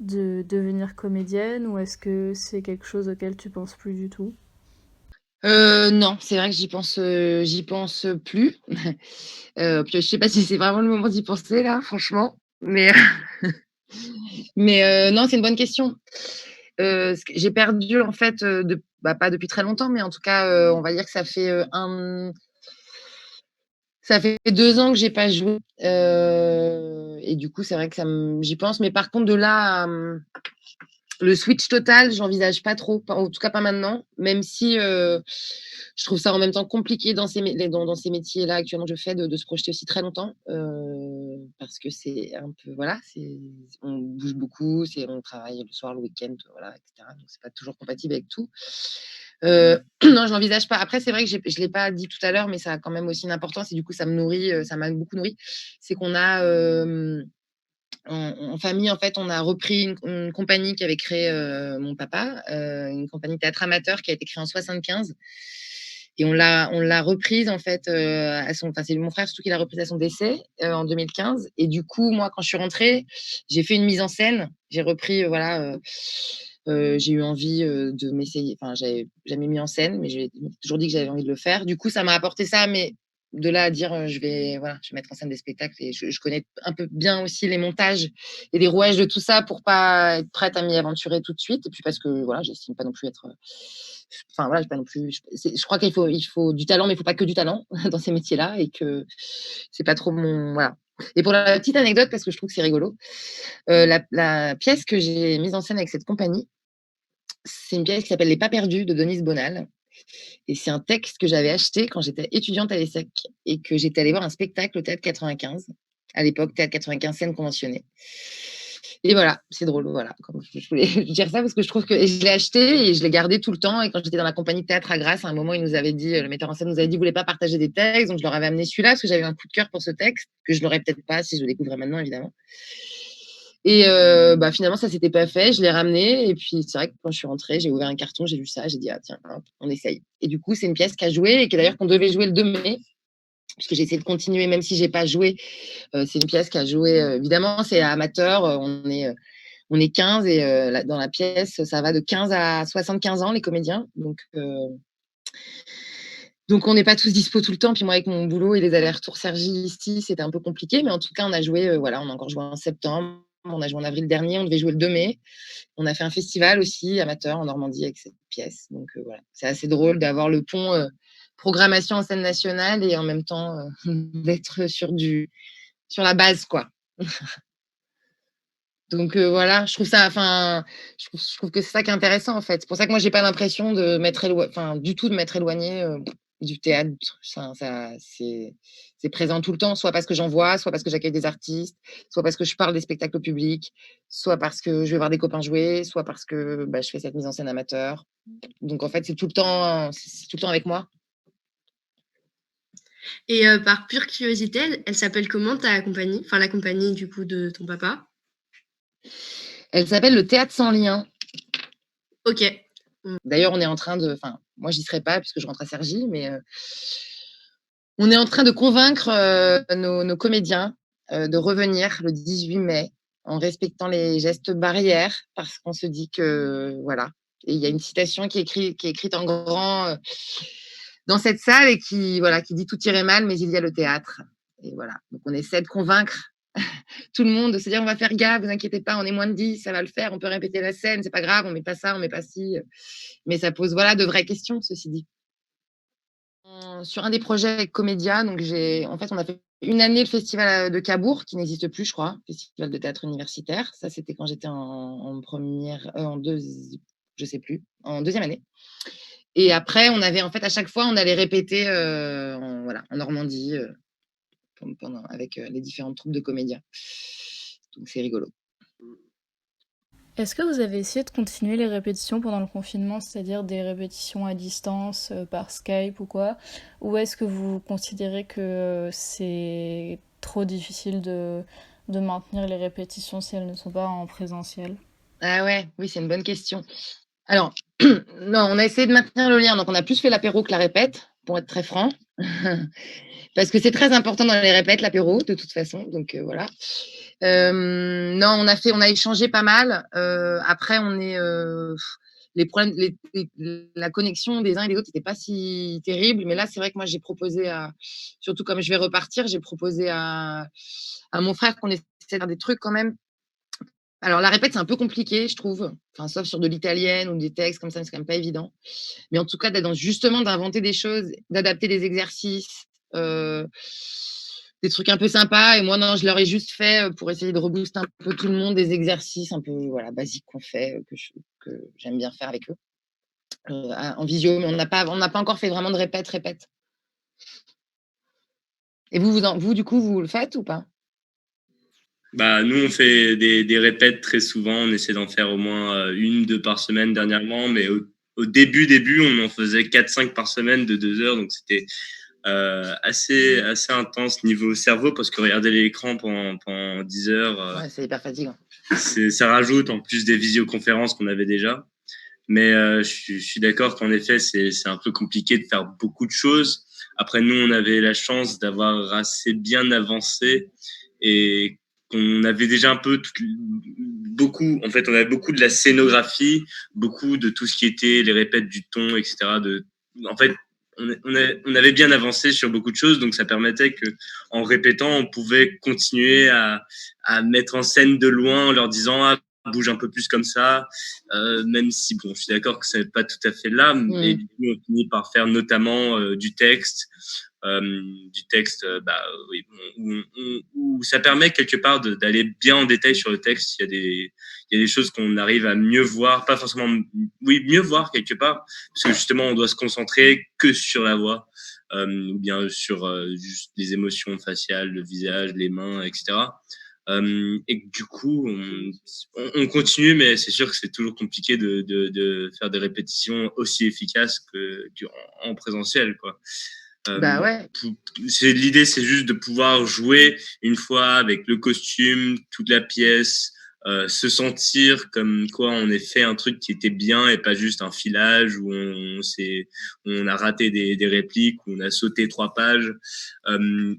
de devenir comédienne ou est-ce que c'est quelque chose auquel tu penses plus du tout? Non, c'est vrai que j'y pense plus. Puis je sais pas si c'est vraiment le moment d'y penser là, franchement. Mais non, c'est une bonne question. J'ai perdu en fait, pas depuis très longtemps, mais en tout cas, on va dire que ça fait 2 ans que j'ai pas joué, et du coup, c'est vrai que j'y pense. Mais par contre, de là Le switch total, j'envisage pas trop, en tout cas pas maintenant, même si je trouve ça en même temps compliqué dans ces métiers-là actuellement que je fais de se projeter aussi très longtemps, parce que c'est un peu voilà, on bouge beaucoup, on travaille le soir, le week-end, voilà, etc. Donc c'est pas toujours compatible avec tout. Non, je l'envisage pas. Après, c'est vrai que je l'ai pas dit tout à l'heure, mais ça a quand même aussi une importance et du coup ça me nourrit, ça m'a beaucoup nourri. C'est qu'on a en famille, en fait, on a repris une compagnie qu'avait créée mon papa, une compagnie théâtre amateur qui a été créée en 75. Et on l'a reprise, en fait, c'est mon frère surtout qui l'a reprise à son décès en 2015. Et du coup, moi, quand je suis rentrée, j'ai fait une mise en scène. J'ai repris, j'ai eu envie de m'essayer. Enfin, j'avais jamais mis en scène, mais j'ai toujours dit que j'avais envie de le faire. Du coup, ça m'a apporté ça, mais de là à dire je vais mettre en scène des spectacles et je connais un peu bien aussi les montages et les rouages de tout ça pour pas être prête à m'y aventurer tout de suite et puis parce que voilà, j'estime pas non plus être enfin voilà, j'ai pas non plus je crois qu'il faut du talent mais il faut pas que du talent dans ces métiers-là et que c'est pas trop mon voilà. Et pour la petite anecdote parce que je trouve que c'est rigolo, la pièce que j'ai mise en scène avec cette compagnie, c'est une pièce qui s'appelle Les Pas perdus de Denise Bonal. Et c'est un texte que j'avais acheté quand j'étais étudiante à l'ESSEC et que j'étais allée voir un spectacle au Théâtre 95. À l'époque, Théâtre 95, scène conventionnée. Et voilà, c'est drôle. Voilà, comme je voulais dire ça parce que je trouve que et je l'ai acheté et je l'ai gardé tout le temps. Et quand j'étais dans la compagnie de théâtre à Grasse, à un moment, il nous avait dit, le metteur en scène nous avait dit, vous voulez pas partager des textes. Donc je leur avais amené celui-là parce que j'avais un coup de cœur pour ce texte que je l'aurais peut-être pas si je le découvrais maintenant, évidemment. Et finalement, ça s'était pas fait. Je l'ai ramené. Et puis, c'est vrai que quand je suis rentrée, j'ai ouvert un carton, j'ai vu ça, j'ai dit, ah tiens, hop, on essaye. Et du coup, c'est une pièce qu'a joué et d'ailleurs qu'on devait jouer le 2 mai, puisque j'ai essayé de continuer, même si j'ai pas joué. C'est une pièce qu'a joué, évidemment, c'est amateur. On est 15 et dans la pièce, ça va de 15 à 75 ans, les comédiens. Donc, on n'est pas tous dispo tout le temps. Puis moi, avec mon boulot et les allers-retours Cergy ici, c'était un peu compliqué. Mais en tout cas, on a joué, on a encore joué en septembre. On a joué en avril dernier. On devait jouer le 2 mai. On a fait un festival aussi, amateur, en Normandie, avec cette pièce. Donc, voilà. C'est assez drôle d'avoir le pont programmation en scène nationale et en même temps d'être sur la base, quoi. Donc voilà, je trouve que c'est ça qui est intéressant en fait. C'est pour ça que moi j'ai pas l'impression de du tout de m'être éloignée du théâtre. C'est présent tout le temps, soit parce que j'en vois, soit parce que j'accueille des artistes, soit parce que je parle des spectacles au public, soit parce que je vais voir des copains jouer, soit parce que je fais cette mise en scène amateur. Donc en fait c'est tout le temps avec moi. Et par pure curiosité, elle s'appelle comment ta compagnie? Enfin la compagnie du coup de ton papa? Elle s'appelle le Théâtre sans lien. Ok. D'ailleurs, on est en train moi, j'y serai pas puisque je rentre à Cergy, mais on est en train de convaincre nos comédiens de revenir le 18 mai en respectant les gestes barrières parce qu'on se dit que, voilà. Et il y a une citation qui est écrite en grand dans cette salle et qui dit tout irait mal, mais il y a le théâtre. Et voilà. Donc, on essaie de convaincre tout le monde de se dire on va faire gaffe, vous inquiétez pas, on est moins de 10, ça va le faire, on peut répéter la scène, c'est pas grave, on met pas ça, on met pas ci. Mais ça pose de vraies questions, ceci dit. Sur un des projets avec Comédia, donc on a fait une année le festival de Cabourg, qui n'existe plus, je crois, festival de théâtre universitaire. Ça, c'était quand j'étais en première, je sais plus, en deuxième année. Et après, on avait, en fait, à chaque fois, on allait répéter en Normandie, avec les différentes troupes de comédiens. Donc, c'est rigolo. Est-ce que vous avez essayé de continuer les répétitions pendant le confinement, c'est-à-dire des répétitions à distance, par Skype ou quoi? Ou est-ce que vous considérez que c'est trop difficile de maintenir les répétitions si elles ne sont pas en présentiel? Ah ouais, oui, c'est une bonne question. Alors, non, on a essayé de maintenir le lien. Donc, on a plus fait l'apéro que la répète, pour être très franc. Parce que c'est très important dans les répètes, l'apéro, de toute façon. Donc, voilà. Non, on a échangé pas mal. Après, les problèmes, la connexion des uns et des autres n'était pas si terrible. Mais là, c'est vrai que moi, j'ai proposé surtout comme je vais repartir, j'ai proposé à mon frère qu'on essaie de faire des trucs quand même. Alors, la répète, c'est un peu compliqué, je trouve. Enfin, sauf sur de l'italienne ou des textes comme ça, c'est quand même pas évident. Mais en tout cas, justement, d'inventer des choses, d'adapter des exercices, des trucs un peu sympas. Et moi, non, je leur ai juste fait pour essayer de rebooster un peu tout le monde des exercices un peu basiques qu'on fait, que j'aime bien faire avec eux en visio. Mais on n'a pas encore fait vraiment de répète. Et vous, du coup, vous le faites ou pas? Bah, nous, on fait des répètes très souvent. On essaie d'en faire au moins 1-2 par semaine dernièrement. Mais au début, on en faisait 4-5 par semaine de 2 heures. Donc, c'était assez intense niveau cerveau parce que regarder l'écran pendant 10 heures, c'est hyper fatigant. Ça rajoute en plus des visioconférences qu'on avait déjà. Mais je suis d'accord qu'en effet, c'est un peu compliqué de faire beaucoup de choses. Après, nous, on avait la chance d'avoir assez bien avancé et qu'on avait déjà un peu beaucoup. En fait, on avait beaucoup de la scénographie, beaucoup de tout ce qui était les répètes du ton, etc. En fait, on avait bien avancé sur beaucoup de choses, donc ça permettait que, en répétant, on pouvait continuer à mettre en scène de loin en leur disant bouge un peu plus comme ça, même si bon, je suis d'accord que c'est pas tout à fait là, et du coup on finit par faire notamment du texte, oui, où ça permet quelque part d'aller bien en détail sur le texte. Il y a des choses qu'on arrive à mieux voir, pas forcément, oui, mieux voir quelque part, parce que justement on doit se concentrer que sur la voix, ou bien sur juste les émotions faciales, le visage, les mains, etc. Et du coup, on continue, mais c'est sûr que c'est toujours compliqué de faire des répétitions aussi efficaces qu'en présentiel, quoi. Ouais. L'idée, c'est juste de pouvoir jouer une fois avec le costume, toute la pièce, se sentir comme quoi on a fait un truc qui était bien et pas juste un filage où on a raté des répliques, où on a sauté 3 pages,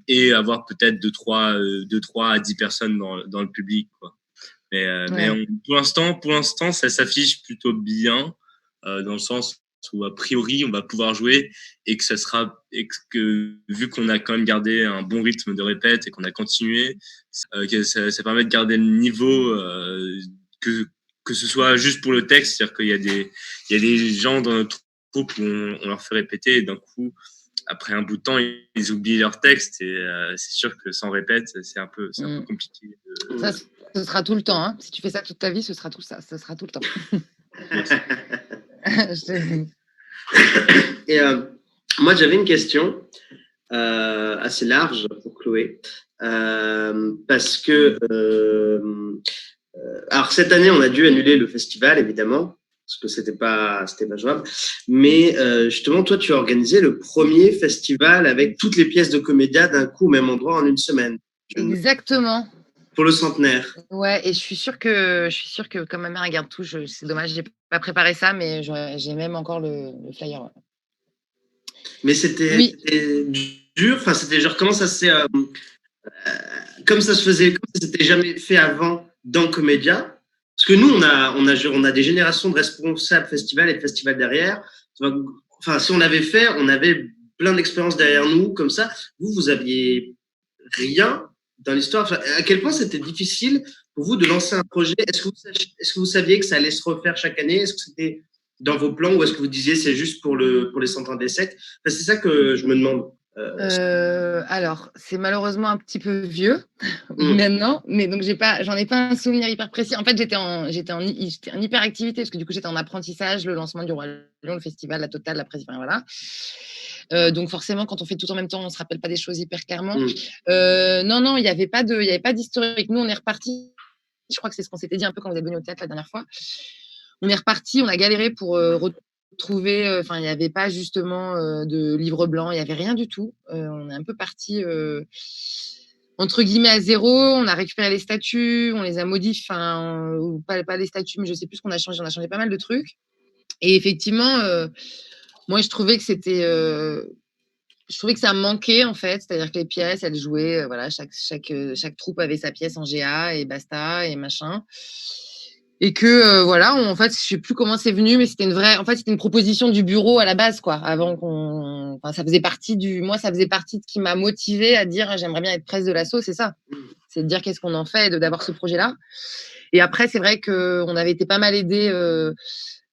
et avoir peut-être de 3 à 10 personnes dans le public, quoi. Mais pour l'instant, ça s'affiche plutôt bien, dans le sens où a priori on va pouvoir jouer et que vu qu'on a quand même gardé un bon rythme de répète et qu'on a continué, que ça permet de garder le niveau, que ce soit juste pour le texte, c'est-à-dire qu'il y a des gens dans notre troupe où on leur fait répéter et d'un coup après un bout de temps ils oublient leur texte et c'est sûr que sans répète c'est un peu compliqué. Ça, ce sera tout le temps, hein. Si tu fais ça toute ta vie, ce sera tout le temps. Et moi, j'avais une question assez large pour Chloé, parce que alors cette année, on a dû annuler le festival, évidemment, parce que c'était pas jouable. Mais justement, toi, tu as organisé le premier festival avec toutes les pièces de Comédia d'un coup au même endroit en une semaine. Exactement. Pour le centenaire. Ouais, et je suis sûre que quand ma mère regarde tout, c'est dommage, j'ai pas préparé ça, mais j'ai même encore le flyer. Ouais. Mais c'était dur, enfin c'était genre comment ça s'est comme ça se faisait, comme ça s'était jamais fait avant dans Comédia. Parce que nous on a des générations de responsables festival et de festival derrière. Enfin si on avait plein d'expériences derrière nous comme ça. Vous aviez rien dans l'histoire. Enfin, à quel point c'était difficile pour vous de lancer un projet? Est-ce que vous saviez que ça allait se refaire chaque année? Est-ce que c'était dans vos plans ou est-ce que vous disiez c'est juste pour les 100 ans des sectes? Enfin, c'est ça que je me demande. Alors, c'est malheureusement un petit peu vieux maintenant, mais donc j'en ai pas un souvenir hyper précis. En fait, j'étais en hyperactivité parce que du coup j'étais en apprentissage, le lancement du Roi Lion, le festival, la totale, la presse, voilà. Donc forcément, quand on fait tout en même temps, on se rappelle pas des choses hyper clairement. Non, il y avait pas d'historique. Nous, on est reparti. Je crois que c'est ce qu'on s'était dit un peu quand vous êtes venu au théâtre la dernière fois. On est reparti, on a galéré pour retrouver. Enfin, il n'y avait pas justement de livre blanc, il n'y avait rien du tout. On est un peu parti entre guillemets à zéro. On a récupéré les statuts, on les a modifiés, ou pas les statuts, mais je sais plus ce qu'on a changé. On a changé pas mal de trucs. Et effectivement. Moi, je trouvais que ça manquait en fait, c'est-à-dire que les pièces, elles jouaient, voilà, chaque troupe avait sa pièce en GA et basta et machin. Et que voilà, en fait, je sais plus comment c'est venu, mais c'était une proposition du bureau à la base, quoi. Avant ça faisait partie de ce qui m'a motivée à dire j'aimerais bien être presse de l'asso, c'est ça. C'est de dire qu'est-ce qu'on en fait, d'avoir ce projet-là. Et après, c'est vrai qu'on avait été pas mal aidés.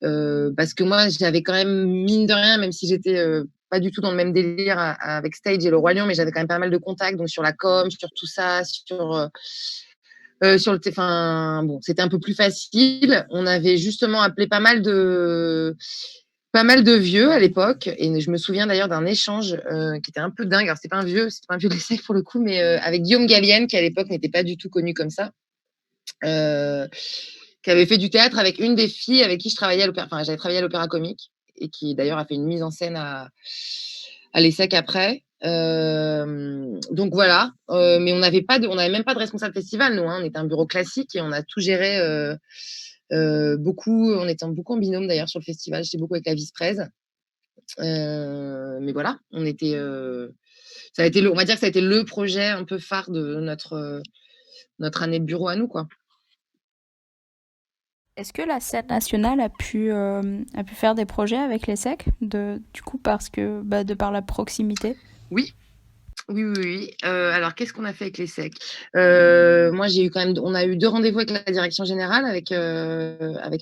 Parce que moi, j'avais quand même, mine de rien, même si j'étais pas du tout dans le même délire avec Stage et le Roi Lion, mais j'avais quand même pas mal de contacts, donc sur la com, sur tout ça, sur enfin, bon, c'était un peu plus facile. On avait justement appelé pas mal de vieux à l'époque, et je me souviens d'ailleurs d'un échange qui était un peu dingue. Alors, c'était pas un vieux de l'ESSEC pour le coup, mais avec Guillaume Gallienne, qui à l'époque n'était pas du tout connu comme ça, qui avait fait du théâtre avec une des filles avec qui je travaillais à l'Opéra. Enfin, j'avais travaillé à l'Opéra Comique, et qui d'ailleurs a fait une mise en scène à l'ESSEC après. Donc voilà, mais on n'avait même pas de responsable festival, nous, hein. On était un bureau classique et on a tout géré beaucoup. On était beaucoup en binôme d'ailleurs sur le festival. J'étais beaucoup avec la vice-prèse. Mais voilà, on était. Ça a été on va dire que ça a été le projet un peu phare de notre année de bureau à nous, quoi. Est-ce que la scène nationale a pu faire des projets avec l'ESSEC, du coup, parce que, de par la proximité? Oui. Oui. Alors, qu'est-ce qu'on a fait avec l'ESSEC? Moi, on a eu 2 rendez-vous avec la direction générale, avec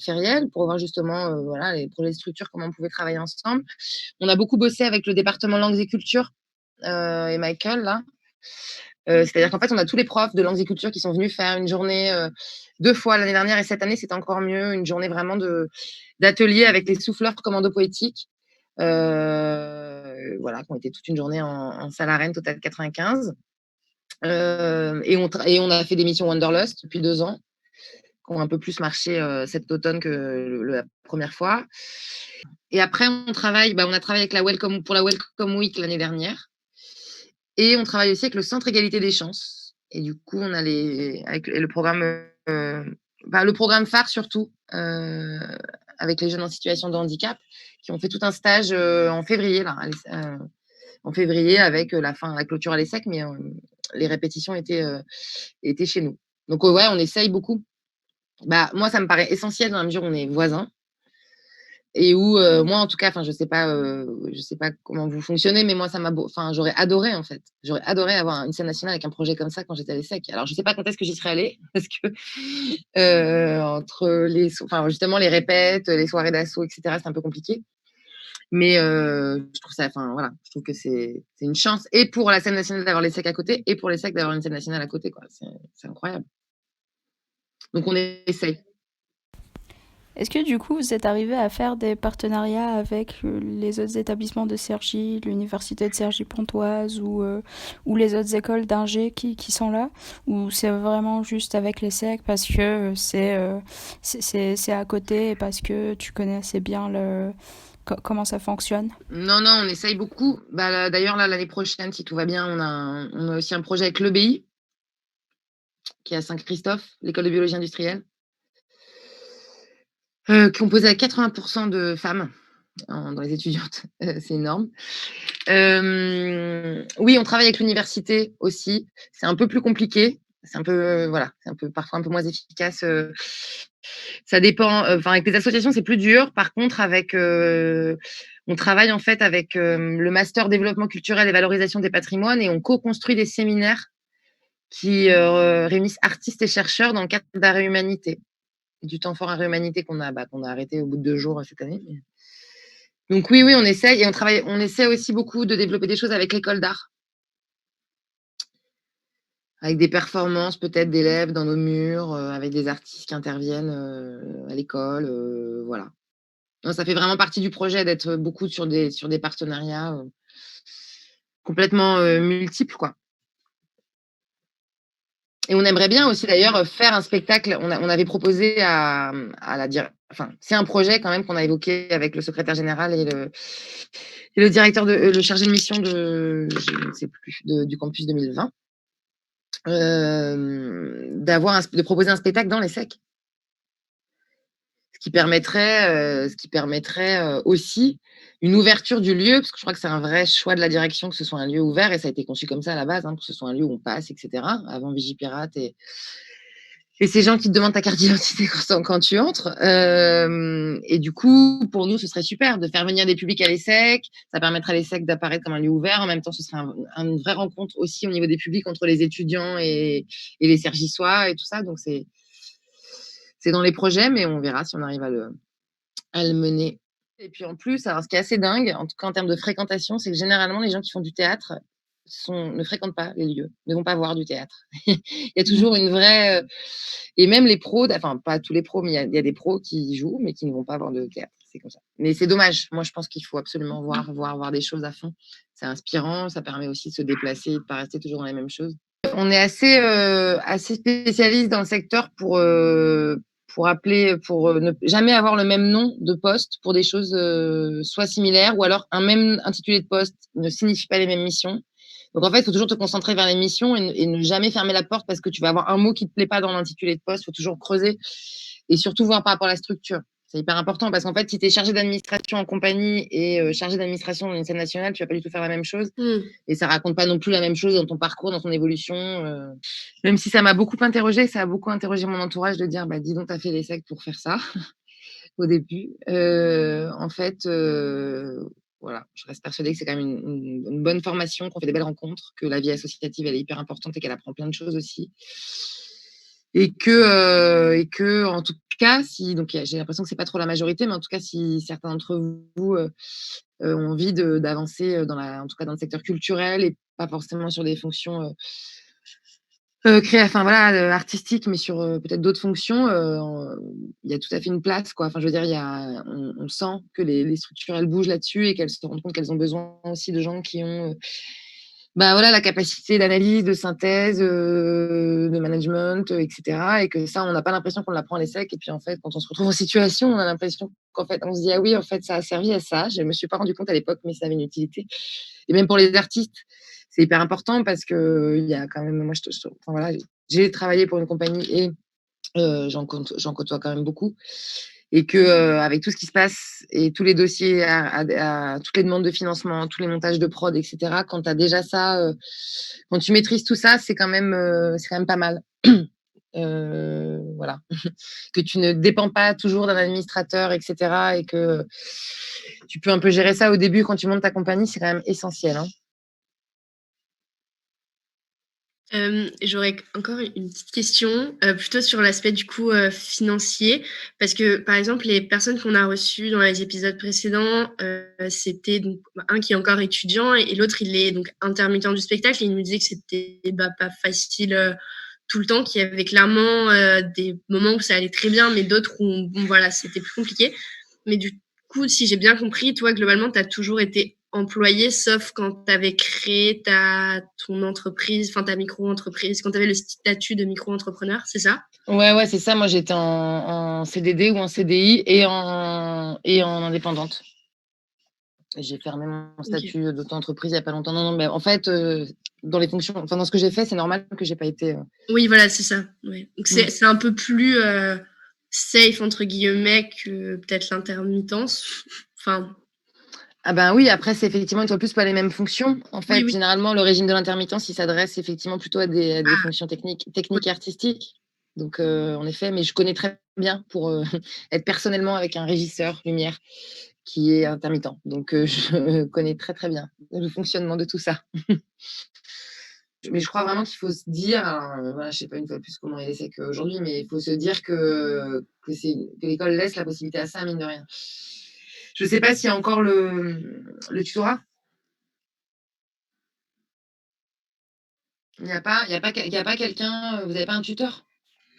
Feriel, pour voir justement, voilà, les projets de structure, comment on pouvait travailler ensemble. On a beaucoup bossé avec le département langues et culture, et Michael, là. C'est-à-dire qu'en fait, on a tous les profs de langues et culture qui sont venus faire une journée, 2 fois l'année dernière, et cette année, c'était encore mieux, une journée vraiment d'atelier avec les souffleurs commando poétiques. Voilà, qui ont été toute une journée en salle arène, Total 95. Et on a fait des missions Wanderlust depuis 2 ans, qui ont un peu plus marché cet automne que la première fois. Et après, on a travaillé avec pour la Welcome Week l'année dernière. Et on travaille aussi avec le Centre Égalité des chances. Et du coup, on a avec le programme, le programme phare surtout, avec les jeunes en situation de handicap, qui ont fait tout un stage en février, là, avec la clôture à l'ESSEC, mais les répétitions étaient chez nous. Donc ouais, on essaye beaucoup. Moi, ça me paraît essentiel dans la mesure où on est voisins, et où moi, en tout cas, je sais pas comment vous fonctionnez, mais moi, j'aurais adoré, en fait. J'aurais adoré avoir une scène nationale avec un projet comme ça quand j'étais à l'ESSEC. Alors, je sais pas quand est-ce que j'y serais allée, parce que entre justement les répètes, les soirées d'assaut, etc., c'est un peu compliqué. Mais je trouve que c'est une chance, et pour la scène nationale d'avoir l'ESSEC à côté, et pour l'ESSEC d'avoir une scène nationale à côté, quoi. C'est incroyable. Donc on essaye. Est-ce que du coup, vous êtes arrivé à faire des partenariats avec les autres établissements de Cergy, l'université de Cergy-Pontoise ou les autres écoles d'ingé qui sont là? Ou c'est vraiment juste avec l'ESSEC parce que c'est à côté et parce que tu connais assez bien comment ça fonctionne? Non, on essaye beaucoup. D'ailleurs, là, l'année prochaine, si tout va bien, on a aussi un projet avec l'EBI, qui est à Saint-Christophe, l'école de biologie industrielle, composée à 80% de femmes dans les étudiantes. C'est énorme. Oui, on travaille avec l'université aussi. C'est un peu plus compliqué. C'est un peu, parfois un peu moins efficace. Ça dépend. Avec les associations, c'est plus dur. Par contre, on travaille en fait avec le master développement culturel et valorisation des patrimoines, et on co-construit des séminaires qui réunissent artistes et chercheurs dans le cadre d'Arrêt Humanité, du temps fort Arrêt Humanité qu'on a arrêté au bout de 2 jours cette année. Donc oui, on essaye, et on essaie aussi beaucoup de développer des choses avec l'école d'art, avec des performances peut-être d'élèves dans nos murs, avec des artistes qui interviennent à l'école, voilà. Non, ça fait vraiment partie du projet d'être beaucoup sur des partenariats complètement multiples, quoi. Et on aimerait bien aussi d'ailleurs faire un spectacle. On avait proposé à la c'est un projet quand même qu'on a évoqué avec le secrétaire général et le directeur le chargé de mission je ne sais plus, du campus 2020, de proposer un spectacle dans l'ESSEC. Ce qui permettrait aussi une ouverture du lieu, parce que je crois que c'est un vrai choix de la direction que ce soit un lieu ouvert, et ça a été conçu comme ça à la base, que ce soit un lieu où on passe, etc. Avant Vigipirate et ces gens qui te demandent ta carte d'identité quand tu entres. Et du coup, pour nous, ce serait super de faire venir des publics à l'ESSEC. Ça permettrait à l'ESSEC d'apparaître comme un lieu ouvert. En même temps, ce serait une vraie rencontre aussi au niveau des publics entre les étudiants et les Cergissois et tout ça. Donc, c'est dans les projets, mais on verra si on arrive à le mener. Et puis en plus, alors ce qui est assez dingue, en tout cas en termes de fréquentation, c'est que généralement les gens qui font du théâtre ne fréquentent pas les lieux, ne vont pas voir du théâtre. Il y a toujours une vraie... et même les pros, enfin pas tous les pros, mais il y a des pros qui jouent, mais qui ne vont pas voir de théâtre. C'est comme ça. Mais c'est dommage. Moi, je pense qu'il faut absolument voir des choses à fond. C'est inspirant, ça permet aussi de se déplacer, de ne pas rester toujours dans les mêmes choses. On est assez spécialiste dans le secteur pour ne jamais avoir le même nom de poste pour des choses soit similaires, ou alors un même intitulé de poste ne signifie pas les mêmes missions. Donc en fait, il faut toujours te concentrer vers les missions et ne jamais fermer la porte parce que tu vas avoir un mot qui te plaît pas dans l'intitulé de poste. Il faut toujours creuser et surtout voir par rapport à la structure. C'est hyper important parce qu'en fait, si tu es chargé d'administration en compagnie et chargé d'administration dans une scène nationale, tu vas pas du tout faire la même chose. Et ça raconte pas non plus la même chose dans ton parcours, dans ton évolution. Même si ça m'a beaucoup interrogée, ça a beaucoup interrogé mon entourage de dire, dis donc, t'as fait l'ESSEC pour faire ça au début. En fait, voilà, je reste persuadée que c'est quand même une bonne formation, qu'on fait des belles rencontres, que la vie associative, elle est hyper importante et qu'elle apprend plein de choses aussi. Et que en tout cas, donc j'ai l'impression que c'est pas trop la majorité, mais en tout cas, si certains d'entre vous ont envie d'avancer en tout cas dans le secteur culturel et pas forcément sur des fonctions artistiques, mais sur peut-être d'autres fonctions, il y a tout à fait une place, quoi. Enfin, je veux dire, on sent que les structures, elles bougent là-dessus et qu'elles se rendent compte qu'elles ont besoin aussi de gens qui ont la capacité d'analyse, de synthèse, de management, etc. Et que ça, on n'a pas l'impression qu'on l'apprend à l'ESSEC. Et puis, en fait, quand on se retrouve en situation, on a l'impression qu'en fait, on se dit, ah oui, en fait, ça a servi à ça. Je ne me suis pas rendu compte à l'époque, mais ça avait une utilité. Et même pour les artistes, c'est hyper important parce que il y a quand même, moi, j'ai travaillé pour une compagnie et j'en côtoie quand même beaucoup. Et que avec tout ce qui se passe et tous les dossiers, toutes les demandes de financement, tous les montages de prod, etc., quand tu as déjà ça, quand tu maîtrises tout ça, c'est quand même pas mal. Voilà. Que tu ne dépends pas toujours d'un administrateur, etc., et que tu peux un peu gérer ça au début quand tu montes ta compagnie, c'est quand même essentiel. J'aurais encore une petite question, plutôt sur l'aspect du coup financier, parce que par exemple les personnes qu'on a reçues dans les épisodes précédents, c'était donc un qui est encore étudiant et l'autre il est donc intermittent du spectacle et il nous disait que c'était pas facile tout le temps, qu'il y avait clairement des moments où ça allait très bien, mais d'autres où c'était plus compliqué. Mais du coup, si j'ai bien compris, toi globalement tu as toujours été employé, sauf quand tu avais créé ton entreprise, enfin ta micro-entreprise, quand tu avais le statut de micro-entrepreneur, c'est ça? Ouais, c'est ça. Moi, j'étais en CDD ou en CDI et en indépendante. J'ai fermé mon statut d'auto-entreprise il n'y a pas longtemps. Non, mais en fait, dans les fonctions, enfin dans ce que j'ai fait, c'est normal que j'ai pas été. Oui, voilà, c'est ça. Ouais. Donc c'est un peu plus safe entre guillemets que peut-être l'intermittence. Enfin. Ah ben oui, après, c'est effectivement une fois plus pas les mêmes fonctions. En fait, Oui. Généralement, le régime de l'intermittence, il s'adresse effectivement plutôt à des fonctions techniques et artistiques. Donc, en effet, mais je connais très bien pour être personnellement avec un régisseur lumière qui est intermittent. Donc, je connais très, très bien le fonctionnement de tout ça. Mais je crois vraiment qu'il faut se dire, je ne sais pas une fois de plus comment il est qu'aujourd'hui, mais il faut se dire que l'école laisse la possibilité à ça, mine de rien. Je ne sais pas s'il y a encore le tutorat. Il n'y a pas quelqu'un, vous n'avez pas un tuteur?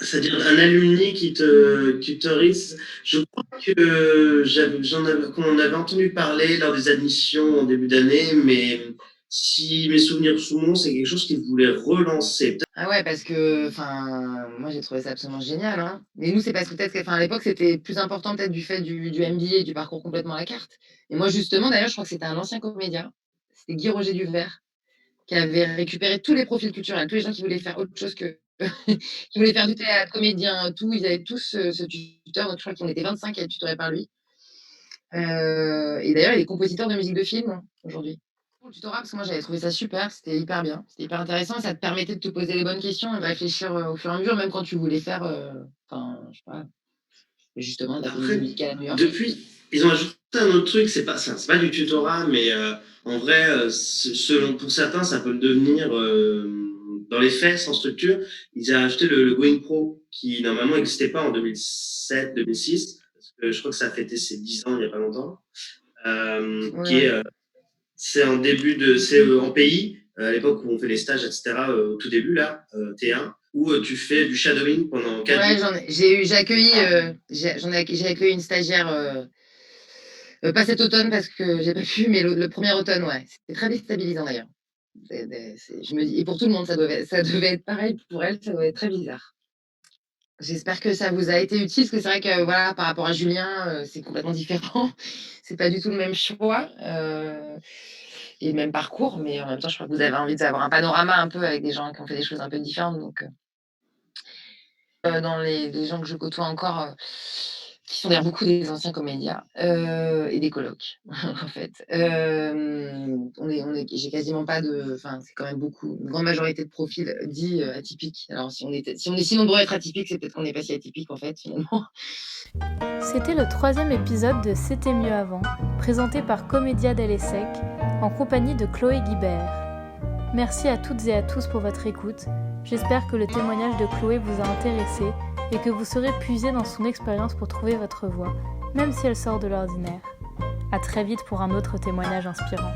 C'est-à-dire un alumni qui te tutorise. Je crois que qu'on avait entendu parler lors des admissions en début d'année, mais si mes souvenirs sont bons, c'est quelque chose qu'ils voulaient relancer. Ah ouais, parce que moi j'ai trouvé ça absolument génial. Hein. Mais nous, c'est parce que peut-être qu'à l'époque, c'était plus important peut-être du fait du MBA et du parcours complètement à la carte. Et moi, justement, d'ailleurs, je crois que c'était un ancien comédien. C'était Guy Roger Duvert qui avait récupéré tous les profils culturels, tous les gens qui voulaient faire autre chose que qui voulaient faire du théâtre, comédien, tout. Ils avaient tous ce tuteur. Donc je crois qu'on était 25 à être tutorés par lui. Et d'ailleurs, il est compositeur de musique de film aujourd'hui. Le tutorat, parce que moi j'avais trouvé ça super, c'était hyper bien, c'était hyper intéressant, ça te permettait de te poser les bonnes questions et de réfléchir au fur et à mesure, même quand tu voulais faire, je sais pas, justement, de la comédie musicale à New York. Depuis, ils ont ajouté un autre truc, c'est pas du tutorat, mais en vrai, pour certains, ça peut le devenir dans les faits, sans structure. Ils ont ajouté le Going Pro, qui normalement n'existait pas en 2007-2006. je crois que ça a fêté ses 10 ans il n'y a pas longtemps, qui Ouais. c'est en début en pays, à l'époque où on fait les stages, etc., au tout début, là, T1, où tu fais du shadowing pendant 4 Ouais, jours. j'ai accueilli une stagiaire, pas cet automne parce que j'ai pas pu, mais le premier automne, ouais. C'était très déstabilisant d'ailleurs. Je me dis, et pour tout le monde, ça devait être pareil pour elle, ça doit être très bizarre. J'espère que ça vous a été utile, parce que c'est vrai que voilà, par rapport à Julien, c'est complètement différent. C'est pas du tout le même choix, et le même parcours, mais en même temps, je crois que vous avez envie d'avoir un panorama un peu avec des gens qui ont fait des choses un peu différentes. Donc, dans les gens que je côtoie encore, qui sont d'ailleurs beaucoup des anciens comédiens, et des colocs, en fait. J'ai quasiment pas de, enfin, c'est quand même beaucoup, une grande majorité de profils dits atypiques. Alors, si on est si nombreux à être atypiques, c'est peut-être qu'on n'est pas si atypique en fait, finalement. C'était le 3e épisode de C'était mieux avant, présenté par Comédia dell'ESSEC, en compagnie de Chloé Guibert. Merci à toutes et à tous pour votre écoute. J'espère que le témoignage de Chloé vous a intéressé et que vous saurez puiser dans son expérience pour trouver votre voie, même si elle sort de l'ordinaire. À très vite pour un autre témoignage inspirant.